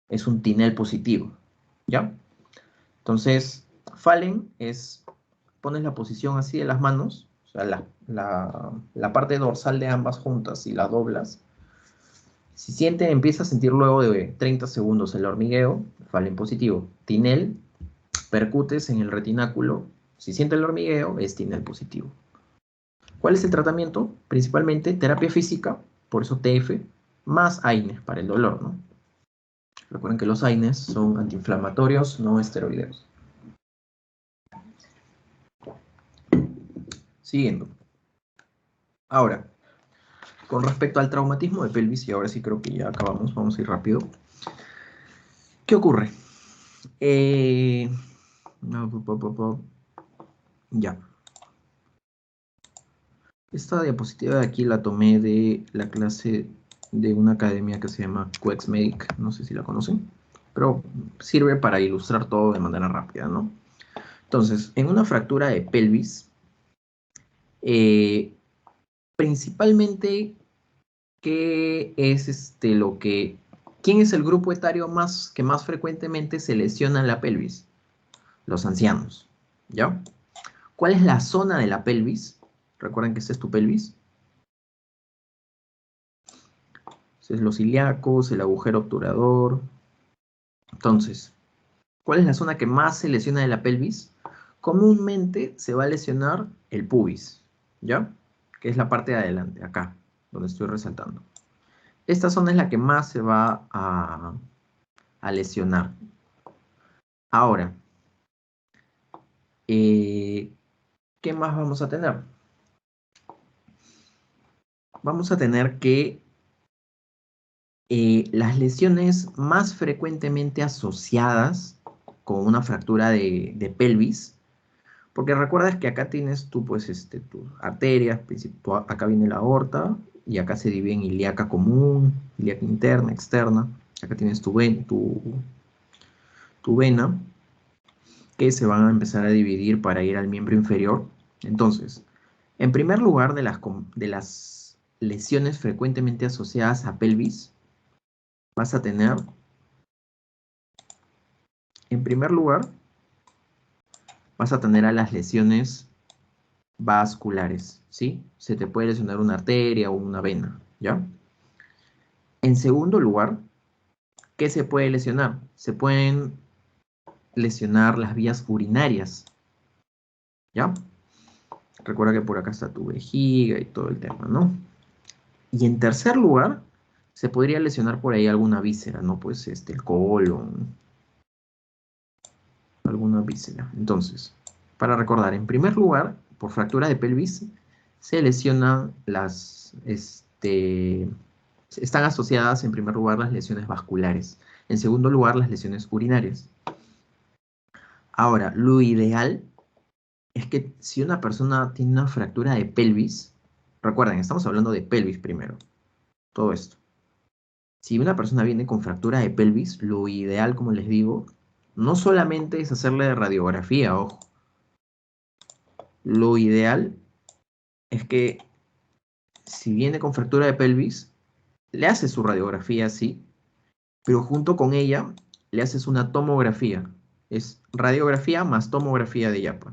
es un tinel positivo, ¿ya? Entonces, Fallen es, pones la posición así de las manos, o sea, la parte dorsal de ambas juntas y la doblas. Si empieza a sentir luego de 30 segundos el hormigueo, Fallen positivo. Tinel, percutes en el retináculo. Si siente el hormigueo, es tinel positivo. ¿Cuál es el tratamiento? Principalmente terapia física, por eso TF, más AINES para el dolor, ¿no? Recuerden que los AINES son antiinflamatorios, no esteroideos. Siguiendo. Ahora, con respecto al traumatismo de pelvis, y ahora sí creo que ya acabamos, vamos a ir rápido. ¿Qué ocurre? Ya. Esta diapositiva de aquí la tomé de la clase de una academia que se llama QuexMedic, no sé si la conocen, pero sirve para ilustrar todo de manera rápida, ¿no? Entonces, en una fractura de pelvis, principalmente, ¿qué es ¿Quién es el grupo etario que más frecuentemente se lesiona en la pelvis? Los ancianos, ¿ya? ¿Cuál es la zona de la pelvis? Recuerden que esta es tu pelvis. Ese es los ilíacos, el agujero obturador. Entonces, ¿cuál es la zona que más se lesiona de la pelvis? Comúnmente se va a lesionar el pubis, ¿ya? Que es la parte de adelante, acá, donde estoy resaltando. Esta zona es la que más se va a lesionar. Ahora, ¿qué más vamos a tener? Vamos a tener que las lesiones más frecuentemente asociadas con una fractura de pelvis, porque recuerdas que acá tienes tú, pues, tus arterias, acá viene la aorta, y acá se divide en ilíaca común, ilíaca interna, externa, acá tienes tu vena, que se van a empezar a dividir para ir al miembro inferior. Entonces, en primer lugar, de las lesiones frecuentemente asociadas a pelvis, vas a tener, en primer lugar, vas a tener a las lesiones vasculares, ¿sí? Se te puede lesionar una arteria o una vena, ¿ya? En segundo lugar, ¿qué se puede lesionar? Se pueden lesionar las vías urinarias, ¿ya? Recuerda que por acá está tu vejiga y todo el tema, ¿no? Y en tercer lugar, se podría lesionar por ahí alguna víscera, ¿no? Pues el colon, alguna víscera. Entonces, para recordar, en primer lugar, por fractura de pelvis, se lesionan están asociadas en primer lugar las lesiones vasculares. En segundo lugar, las lesiones urinarias. Ahora, lo ideal es que si una persona tiene una fractura de pelvis, recuerden, estamos hablando de pelvis primero, todo esto. Si una persona viene con fractura de pelvis, lo ideal, como les digo, no solamente es hacerle radiografía, ojo. Lo ideal es que si viene con fractura de pelvis, le haces su radiografía, sí, pero junto con ella le haces una tomografía. Es radiografía más tomografía de yapa.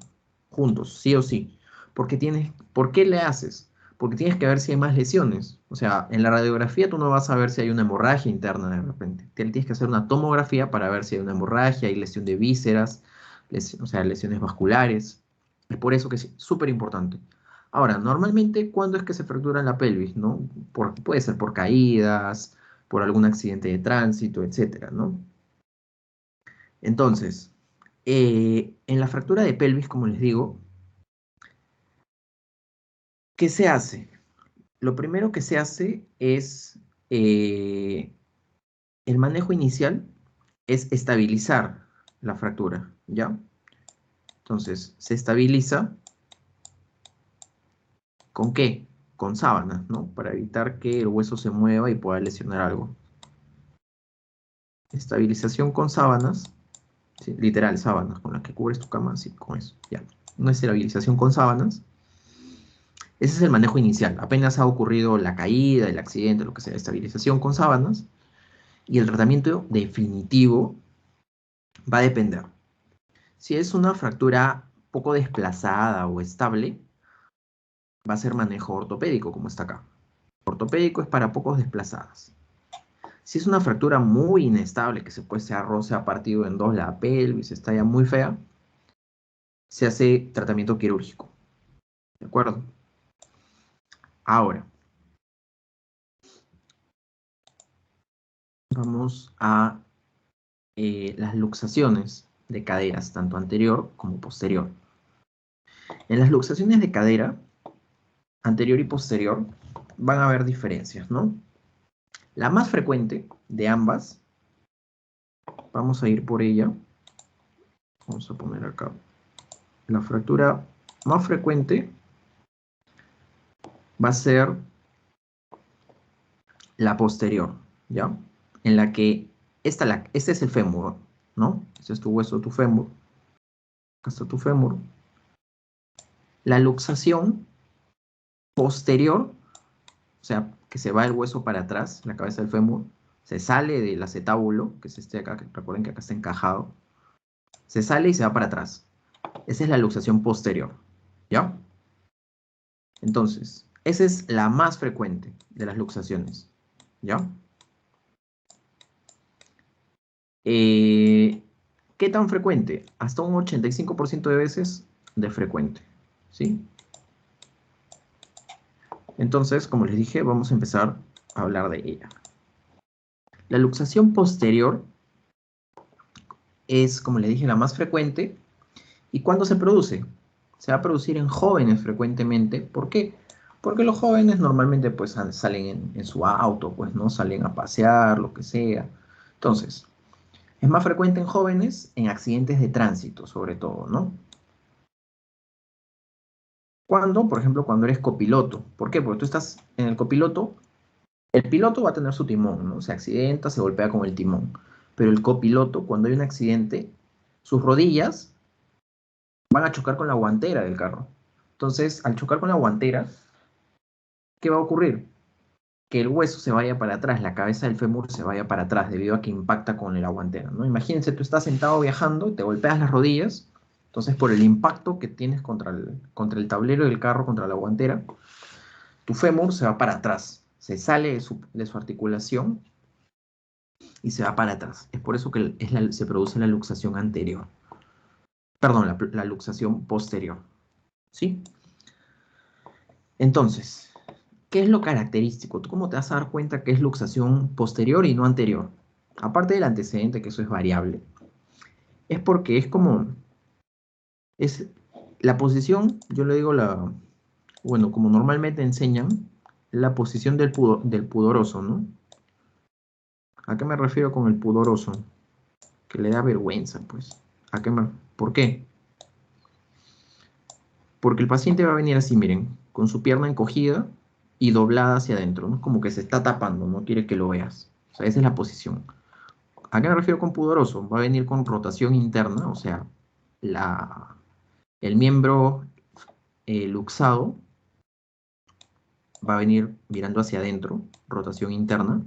Juntos, sí o sí. ¿Por qué le haces? Porque tienes que ver si hay más lesiones. O sea, en la radiografía tú no vas a ver si hay una hemorragia interna de repente. Tienes que hacer una tomografía para ver si hay una hemorragia, hay lesión de vísceras, o sea, lesiones vasculares. Es por eso que es súper importante. Ahora, normalmente, ¿cuándo es que se fractura la pelvis, no? Puede ser por caídas, por algún accidente de tránsito, etcétera, ¿no? Entonces, en la fractura de pelvis, como les digo, ¿qué se hace? Lo primero que se hace es, eh, el manejo inicial es estabilizar la fractura, ¿ya? Entonces, se estabiliza ¿con qué? Con sábanas, ¿no? Para evitar que el hueso se mueva y pueda lesionar algo. Estabilización con sábanas, ¿sí? Literal, sábanas con las que cubres tu cama, así, con eso, ya. Una estabilización con sábanas. Ese es el manejo inicial. Apenas ha ocurrido la caída, el accidente, lo que sea, estabilización con sábanas. Y el tratamiento definitivo va a depender. Si es una fractura poco desplazada o estable, va a ser manejo ortopédico, como está acá. Ortopédico es para pocos desplazadas. Si es una fractura muy inestable, que se ha partido en dos la pelvis, está ya muy fea, se hace tratamiento quirúrgico. ¿De acuerdo? Ahora, vamos a las luxaciones de caderas, tanto anterior como posterior. En las luxaciones de cadera, anterior y posterior, van a haber diferencias, ¿no? La más frecuente de ambas, vamos a ir por ella. Vamos a poner acá. La fractura más frecuente va a ser la posterior, ¿ya? En la que este es el fémur, ¿no? Este es tu hueso, tu fémur. Acá está tu fémur. La luxación posterior, o sea, que se va el hueso para atrás, la cabeza del fémur, se sale del acetábulo, que es este acá, que recuerden que acá está encajado, se sale y se va para atrás. Esa es la luxación posterior, ¿ya? Entonces, esa es la más frecuente de las luxaciones, ¿ya? ¿Qué tan frecuente? Hasta un 85% de veces de frecuente, ¿sí? Entonces, como les dije, vamos a empezar a hablar de ella. La luxación posterior es, como les dije, la más frecuente. ¿Y cuándo se produce? Se va a producir en jóvenes frecuentemente. ¿Por qué? Porque los jóvenes normalmente pues salen en su auto, pues no salen a pasear, lo que sea. Entonces, es más frecuente en jóvenes en accidentes de tránsito, sobre todo, ¿no? Cuando, por ejemplo, cuando eres copiloto. ¿Por qué? Porque tú estás en el copiloto, el piloto va a tener su timón, ¿no? Se accidenta, se golpea con el timón. Pero el copiloto, cuando hay un accidente, sus rodillas van a chocar con la guantera del carro. Entonces, al chocar con la guantera, ¿qué va a ocurrir? Que el hueso se vaya para atrás, la cabeza del fémur se vaya para atrás debido a que impacta con la guantera, ¿no? Imagínense, tú estás sentado viajando, te golpeas las rodillas, entonces por el impacto que tienes contra el tablero del carro, contra la guantera, tu fémur se va para atrás, se sale de su articulación y se va para atrás. Es por eso que se produce la luxación anterior. Perdón, la luxación posterior. ¿Sí? Entonces, ¿qué es lo característico? ¿Tú cómo te vas a dar cuenta que es luxación posterior y no anterior? Aparte del antecedente, que eso es variable, es porque es como, es la posición, yo le digo bueno, como normalmente enseñan, la posición del pudoroso, ¿no? ¿A qué me refiero con el pudoroso? Que le da vergüenza, pues. ¿Por qué? Porque el paciente va a venir así, miren, con su pierna encogida y doblada hacia adentro, ¿no? Como que se está tapando, no quiere que lo veas. O sea, esa es la posición. ¿A qué me refiero con pudoroso? Va a venir con rotación interna, o sea, el miembro luxado va a venir mirando hacia adentro, rotación interna.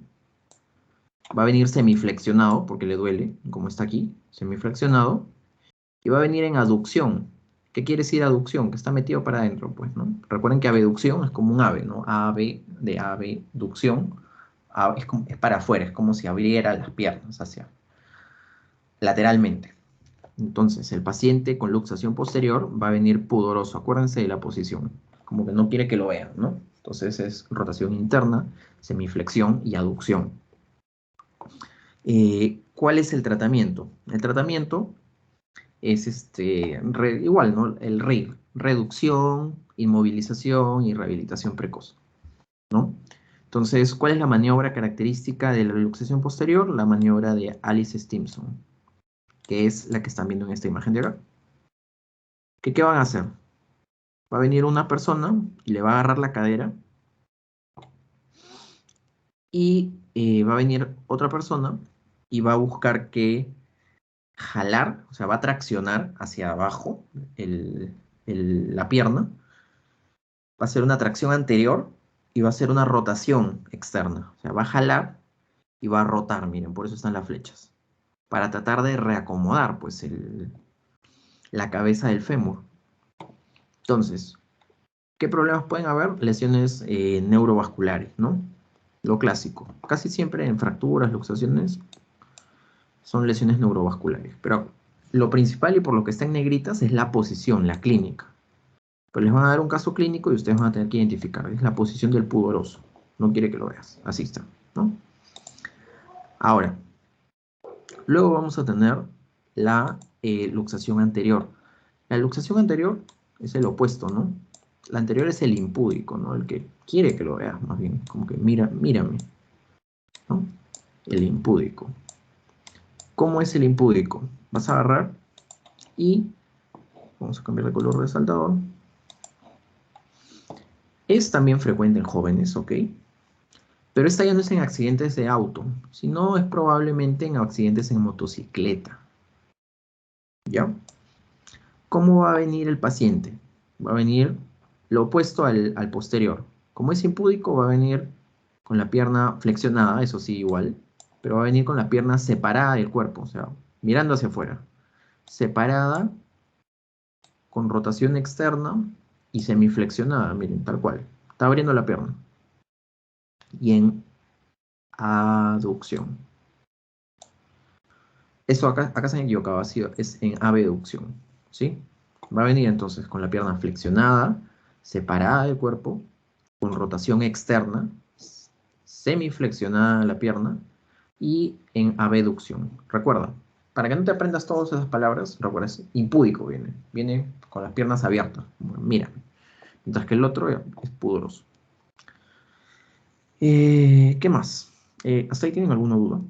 Va a venir semiflexionado, porque le duele, como está aquí, semiflexionado. Y va a venir en aducción. ¿Qué quiere decir aducción? Que está metido para adentro, pues, ¿no? Recuerden que abducción es como un ave, ¿no? Ave, de abducción, es para afuera, es como si abriera las piernas hacia lateralmente. Entonces, el paciente con luxación posterior va a venir pudoroso. Acuérdense de la posición, como que no quiere que lo vean, ¿no? Entonces es rotación interna, semiflexión y aducción. ¿Cuál es el tratamiento? El tratamiento es igual, ¿no? El RIR, reducción, inmovilización y rehabilitación precoz, ¿no? Entonces, ¿cuál es la maniobra característica de la luxación posterior? La maniobra de Alice Stimson, que es la que están viendo en esta imagen de acá. ¿Qué van a hacer? Va a venir una persona y le va a agarrar la cadera y va a venir otra persona y va a buscar que jalar, o sea, va a traccionar hacia abajo la pierna, va a ser una tracción anterior y va a ser una rotación externa, o sea, va a jalar y va a rotar, miren, por eso están las flechas, para tratar de reacomodar, pues, la cabeza del fémur. Entonces, ¿qué problemas pueden haber? Lesiones neurovasculares, ¿no? Lo clásico. Casi siempre en fracturas, luxaciones, son lesiones neurovasculares. Pero lo principal y por lo que está en negritas es la posición, la clínica. Pero les van a dar un caso clínico y ustedes van a tener que identificar. Es la posición del pudoroso. No quiere que lo veas. Así está, ¿no? Ahora, luego vamos a tener la luxación anterior. La luxación anterior es el opuesto, ¿no? La anterior es el impúdico, ¿no? El que quiere que lo veas, más bien. Como que mírame, ¿no? El impúdico. ¿Cómo es el impúdico? Vas a agarrar y vamos a cambiar de color resaltador. Es también frecuente en jóvenes, ¿ok? Pero esta ya no es en accidentes de auto, sino es probablemente en accidentes en motocicleta. ¿Ya? ¿Cómo va a venir el paciente? Va a venir lo opuesto al posterior. Como es impúdico, va a venir con la pierna flexionada, eso sí, igual. pero va a venir con la pierna separada del cuerpo, o sea, mirando hacia afuera. Separada, con rotación externa y semiflexionada, miren, tal cual. Está abriendo la pierna. Y en aducción. Eso acá se han equivocado, es en abducción, ¿sí? Va a venir entonces con la pierna flexionada, separada del cuerpo, con rotación externa, semiflexionada la pierna y en abducción. Recuerda, para que no te aprendas todas esas palabras, recuerda, es impúdico viene con las piernas abiertas, mira, mientras que el otro es pudoroso. ¿Qué más? ¿Hasta ahí tienen alguna duda?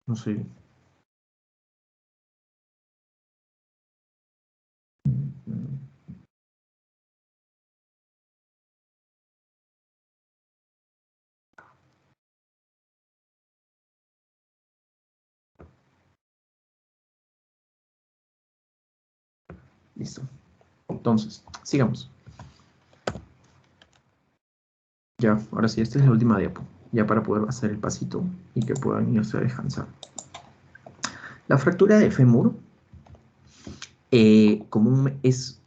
No sé. Listo. Entonces, sigamos. Ya, ahora sí, esta es la última diapo. Ya para poder hacer el pasito y que puedan irse a descansar. La fractura de fémur común es,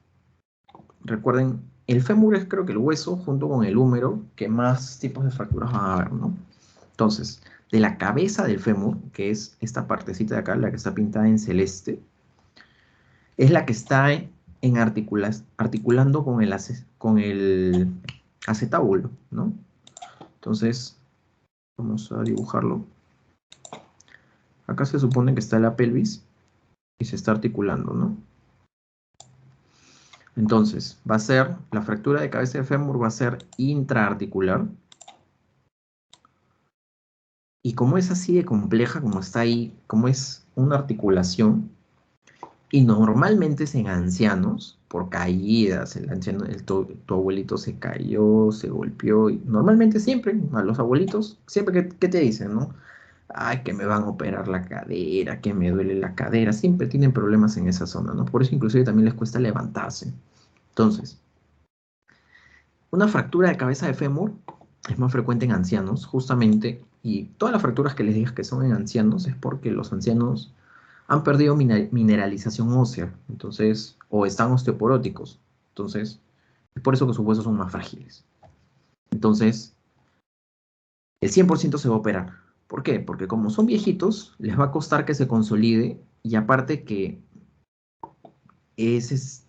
recuerden, el fémur es creo que el hueso junto con el húmero que más tipos de fracturas van a haber, ¿no? Entonces, de la cabeza del fémur, que es esta partecita de acá, la que está pintada en celeste, es la que está articulando con el acetábulo, ¿no? Entonces, vamos a dibujarlo. Acá se supone que está la pelvis y se está articulando, ¿no? Entonces, va a ser, la fractura de cabeza de fémur va a ser intraarticular. Y como es así de compleja, como está ahí, como es una articulación, y normalmente es en ancianos, por caídas, el anciano, tu abuelito se cayó, se golpeó, y normalmente siempre, a los abuelitos, siempre que te dicen, ¿no? Ay, que me van a operar la cadera, que me duele la cadera, siempre tienen problemas en esa zona, ¿no? Por eso inclusive también les cuesta levantarse. Entonces, una fractura de cabeza de fémur es más frecuente en ancianos, justamente, y todas las fracturas que les digas que son en ancianos es porque los ancianos han perdido mineralización ósea, entonces, o están osteoporóticos, entonces, es por eso que sus huesos son más frágiles. Entonces, el 100% se va a operar. ¿Por qué? Porque como son viejitos, les va a costar que se consolide y aparte que es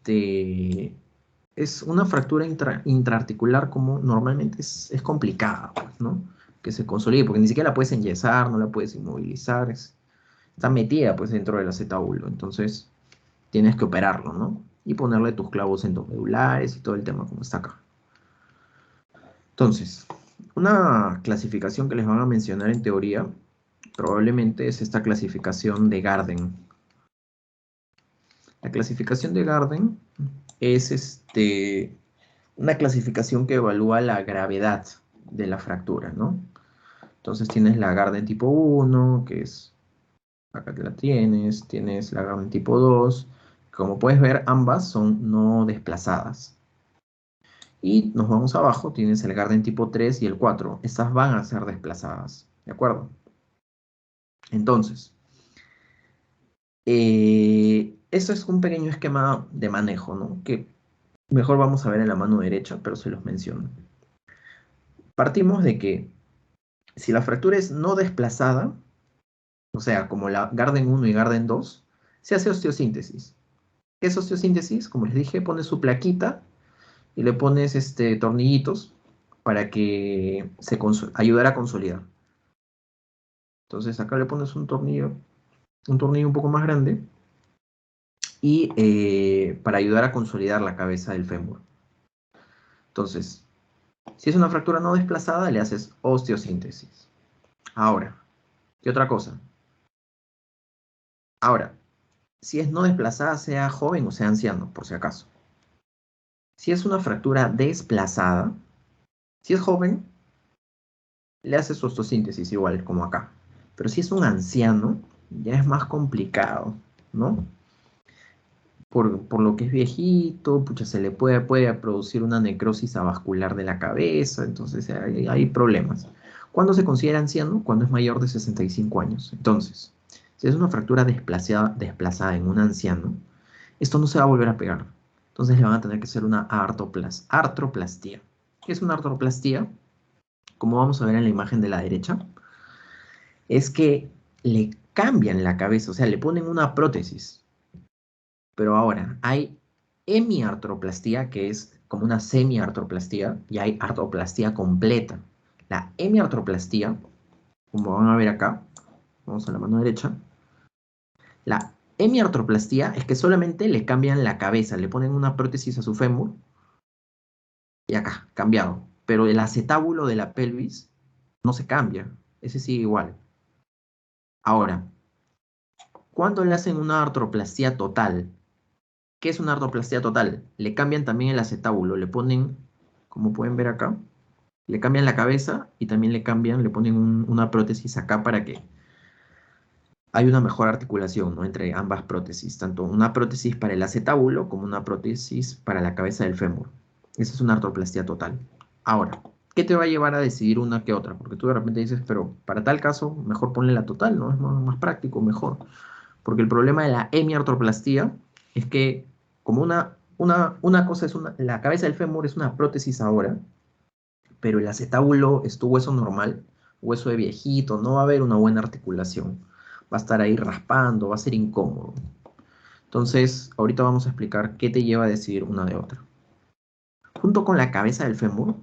es una fractura intraarticular como normalmente es complicada, pues, ¿no? Que se consolide, porque ni siquiera la puedes enyesar, no la puedes inmovilizar, está metida pues dentro del acetábulo, entonces tienes que operarlo, ¿no? Y ponerle tus clavos endomedulares y todo el tema como está acá. Entonces, una clasificación que les van a mencionar en teoría probablemente es esta clasificación de Garden. La clasificación de Garden es una clasificación que evalúa la gravedad de la fractura, ¿no? Entonces tienes la Garden tipo 1, que es, acá te la tienes la Garden tipo 2. Como puedes ver, ambas son no desplazadas. Y nos vamos abajo, tienes el Garden tipo 3 y el 4. Estas van a ser desplazadas, ¿de acuerdo? Entonces, eso es un pequeño esquema de manejo, ¿no? Que mejor vamos a ver en la mano derecha, pero se los menciono. Partimos de que si la fractura es no desplazada, o sea, como la Garden 1 y Garden 2, se hace osteosíntesis. ¿Qué es osteosíntesis? Como les dije, pones su plaquita y le pones tornillitos para que ayudara a consolidar. Entonces acá le pones un tornillo un poco más grande y para ayudar a consolidar la cabeza del fémur. Entonces, si es una fractura no desplazada, le haces osteosíntesis. Ahora, ¿qué otra cosa? Ahora, si es no desplazada, sea joven o sea anciano, por si acaso. Si es una fractura desplazada, si es joven, le haces osteosíntesis igual como acá. Pero si es un anciano, ya es más complicado, ¿no? Por lo que es viejito, pucha, se le puede producir una necrosis avascular de la cabeza, entonces hay problemas. ¿Cuándo se considera anciano? Cuando es mayor de 65 años. Entonces, si es una fractura desplazada en un anciano, esto no se va a volver a pegar. Entonces le van a tener que hacer una artroplastía. ¿Qué es una artroplastía? Como vamos a ver en la imagen de la derecha, es que le cambian la cabeza, o sea, le ponen una prótesis. Pero ahora hay hemiartroplastía, que es como una semiartroplastía, y hay artroplastía completa. La hemiartroplastía, como van a ver acá, vamos a la mano derecha, la hemiartroplastía es que solamente le cambian la cabeza, le ponen una prótesis a su fémur, y acá, cambiado. Pero el acetábulo de la pelvis no se cambia, ese sigue igual. Ahora, ¿cuándo le hacen una artroplastía total? ¿Qué es una artroplastía total? Le cambian también el acetábulo, le ponen, como pueden ver acá, le cambian la cabeza y también le ponen una prótesis acá para que haya una mejor articulación, ¿no? Entre ambas prótesis, tanto una prótesis para el acetábulo como una prótesis para la cabeza del fémur. Esa es una artroplastía total. Ahora, ¿qué te va a llevar a decidir una que otra? Porque tú de repente dices, pero para tal caso, mejor ponle la total, ¿no? Es más práctico, mejor. Porque el problema de la hemiartroplastía es que como una cosa es la cabeza del fémur es una prótesis ahora, pero el acetábulo es tu hueso normal, hueso de viejito, no va a haber una buena articulación. Va a estar ahí raspando, va a ser incómodo. Entonces, ahorita vamos a explicar qué te lleva a decidir una de otra. Junto con la cabeza del fémur,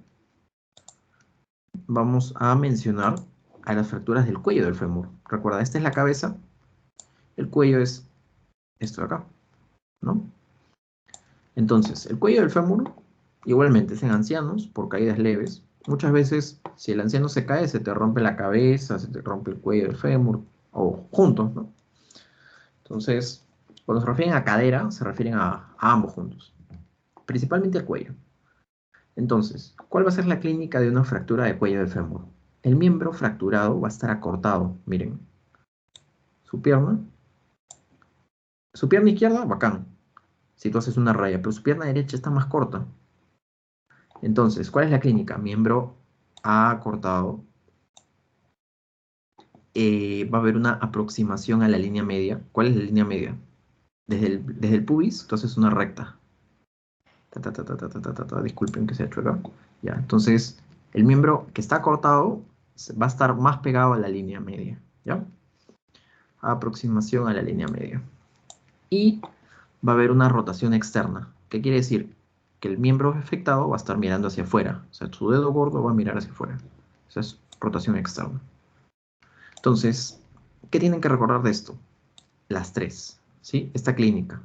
vamos a mencionar a las fracturas del cuello del fémur. Recuerda, esta es la cabeza, el cuello es esto de acá, ¿no? Entonces, el cuello del fémur, igualmente es en ancianos, por caídas leves. Muchas veces, si el anciano se cae, se te rompe la cabeza, se te rompe el cuello del fémur, o juntos, ¿no? Entonces, cuando se refieren a cadera, se refieren a ambos juntos, principalmente al cuello. Entonces, ¿cuál va a ser la clínica de una fractura de cuello del fémur? El miembro fracturado va a estar acortado, miren. Su pierna, su pierna izquierda, bacán, si tú haces una raya, pero su pierna derecha está más corta. Entonces, ¿cuál es la clínica? Miembro acortado. Va a haber una aproximación a la línea media. ¿Cuál es la línea media? Desde el pubis, entonces una recta. Disculpen que se ha hecho acá. Ya, entonces, el miembro que está cortado va a estar más pegado a la línea media. ¿Ya? Aproximación a la línea media. Y va a haber una rotación externa. ¿Qué quiere decir? Que el miembro afectado va a estar mirando hacia afuera. O sea, su dedo gordo va a mirar hacia afuera. Esa es rotación externa. Entonces, ¿qué tienen que recordar de esto? Las tres, ¿sí? Esta clínica.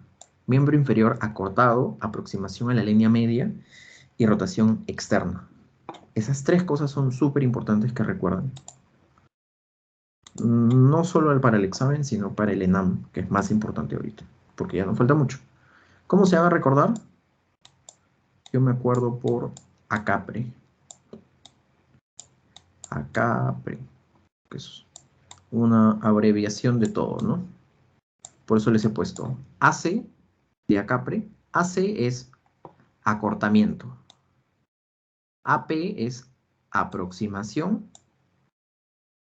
Miembro inferior acortado, aproximación a la línea media y rotación externa. Esas tres cosas son súper importantes que recuerden. No solo para el examen, sino para el ENAM, que es más importante ahorita, porque ya no falta mucho. ¿Cómo se van a recordar? Yo me acuerdo por ACAPRE. ACAPRE, que es una abreviación de todo, ¿no? Por eso les he puesto AC de ACAPRE. AC es acortamiento. AP es aproximación.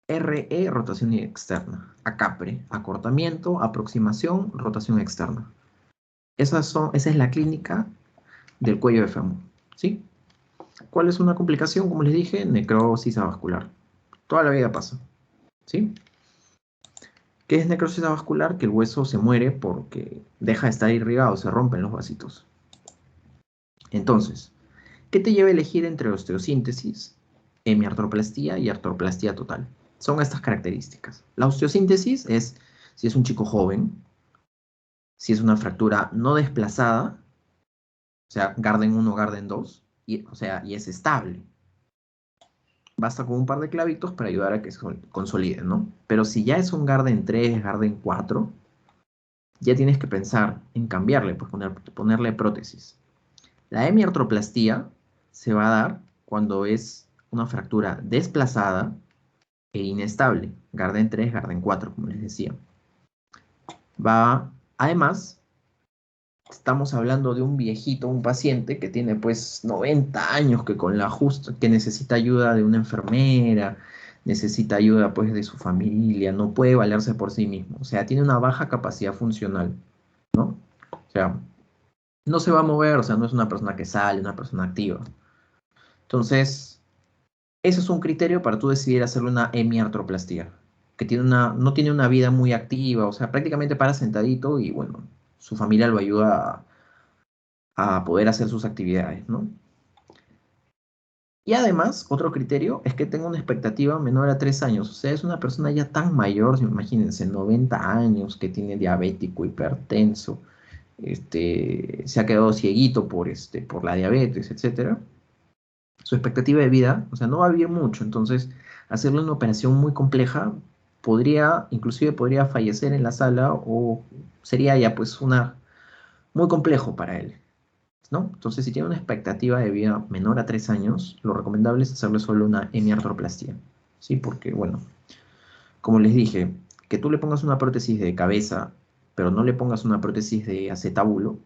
RE, rotación externa. ACAPRE, acortamiento, aproximación, rotación externa. Esa es la clínica del cuello de fémur, ¿sí? ¿Cuál es una complicación? Como les dije, necrosis avascular. Toda la vida pasa, ¿sí? ¿Qué es necrosis avascular? Que el hueso se muere porque deja de estar irrigado, se rompen los vasitos. Entonces, ¿qué te lleva a elegir entre osteosíntesis, hemiartroplastía y artroplastía total? Son estas características. La osteosíntesis es si es un chico joven, si es una fractura no desplazada, o sea, Garden 1, Garden 2, y es estable. Basta con un par de clavitos para ayudar a que se consolide, ¿no? Pero si ya es un Garden 3, Garden 4, ya tienes que pensar en cambiarle, pues ponerle prótesis. La hemiartroplastía se va a dar cuando es una fractura desplazada e inestable, Garden 3, Garden 4, como les decía. Además, estamos hablando de un viejito, un paciente que tiene pues 90 años, que necesita ayuda de una enfermera, necesita ayuda pues de su familia, no puede valerse por sí mismo, o sea, tiene una baja capacidad funcional, ¿no? O sea, no se va a mover, o sea, no es una persona que sale, una persona activa. Entonces, ese es un criterio para tú decidir hacerle una hemiartroplastia, que no tiene una vida muy activa, o sea, prácticamente para sentadito y bueno, su familia lo ayuda a poder hacer sus actividades, ¿no? Y además, otro criterio es que tenga una expectativa menor a 3 años. O sea, es una persona ya tan mayor, imagínense, 90 años, que tiene diabético, hipertenso, se ha quedado cieguito por la diabetes, etcétera. Su expectativa de vida, o sea, no va a vivir mucho. Entonces, hacerle una operación muy compleja inclusive podría fallecer en la sala o sería ya pues muy complejo para él. ¿No? Entonces, si tiene una expectativa de vida menor a 3 años, lo recomendable es hacerle solo una hemiartroplastia, ¿sí? Porque, bueno, como les dije, que tú le pongas una prótesis de cabeza, pero no le pongas una prótesis de acetábulo,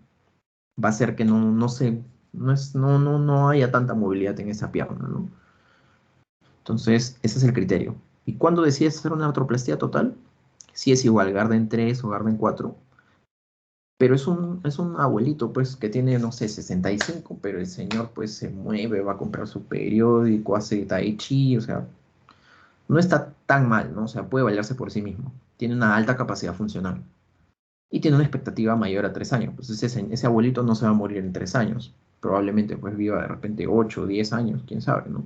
va a hacer que no haya tanta movilidad en esa pierna, ¿no? Entonces, ese es el criterio. ¿Y cuándo decides hacer una artroplastia total? Si es igual, Garden 3 o Garden 4, pero es un abuelito, pues, que tiene, no sé, 65, pero el señor, pues, se mueve, va a comprar su periódico, hace tai chi, o sea, no está tan mal, ¿no? O sea, puede valerse por sí mismo. Tiene una alta capacidad funcional. Y tiene una expectativa mayor a 3 años. Pues ese abuelito no se va a morir en 3 años. Probablemente, pues, viva de repente 8 o 10 años, quién sabe, ¿no?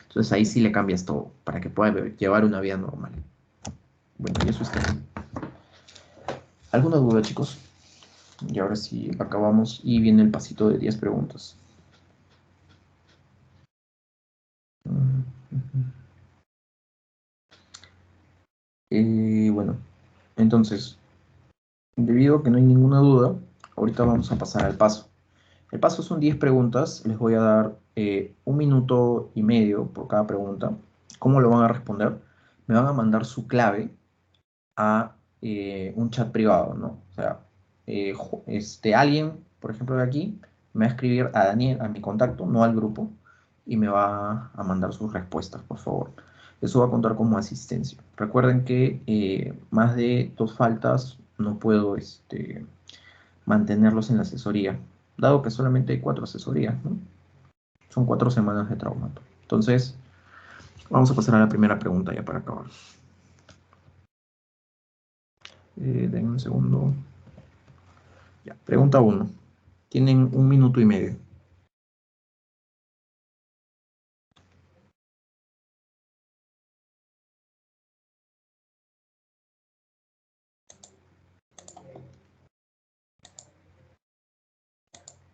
Entonces ahí sí le cambias todo, para que pueda llevar una vida normal. Bueno, y eso es todo. ¿Alguna duda, chicos? Y ahora sí acabamos y viene el pasito de 10 preguntas. Bueno, entonces, debido a que no hay ninguna duda, ahorita vamos a pasar al paso. El paso son 10 preguntas, les voy a dar 1 minuto y medio por cada pregunta. ¿Cómo lo van a responder? Me van a mandar su clave a un chat privado, ¿no? O sea, alguien, por ejemplo, de aquí, me va a escribir a Daniel, a mi contacto, no al grupo, y me va a mandar sus respuestas, por favor. Eso va a contar como asistencia. Recuerden que más de 2 faltas no puedo mantenerlos en la asesoría, dado que solamente hay 4 asesorías, ¿no? Son 4 semanas de traumato. Entonces, vamos a pasar a la primera pregunta ya para acabar. Denme un segundo. Ya, pregunta 1. Tienen 1 minuto y medio.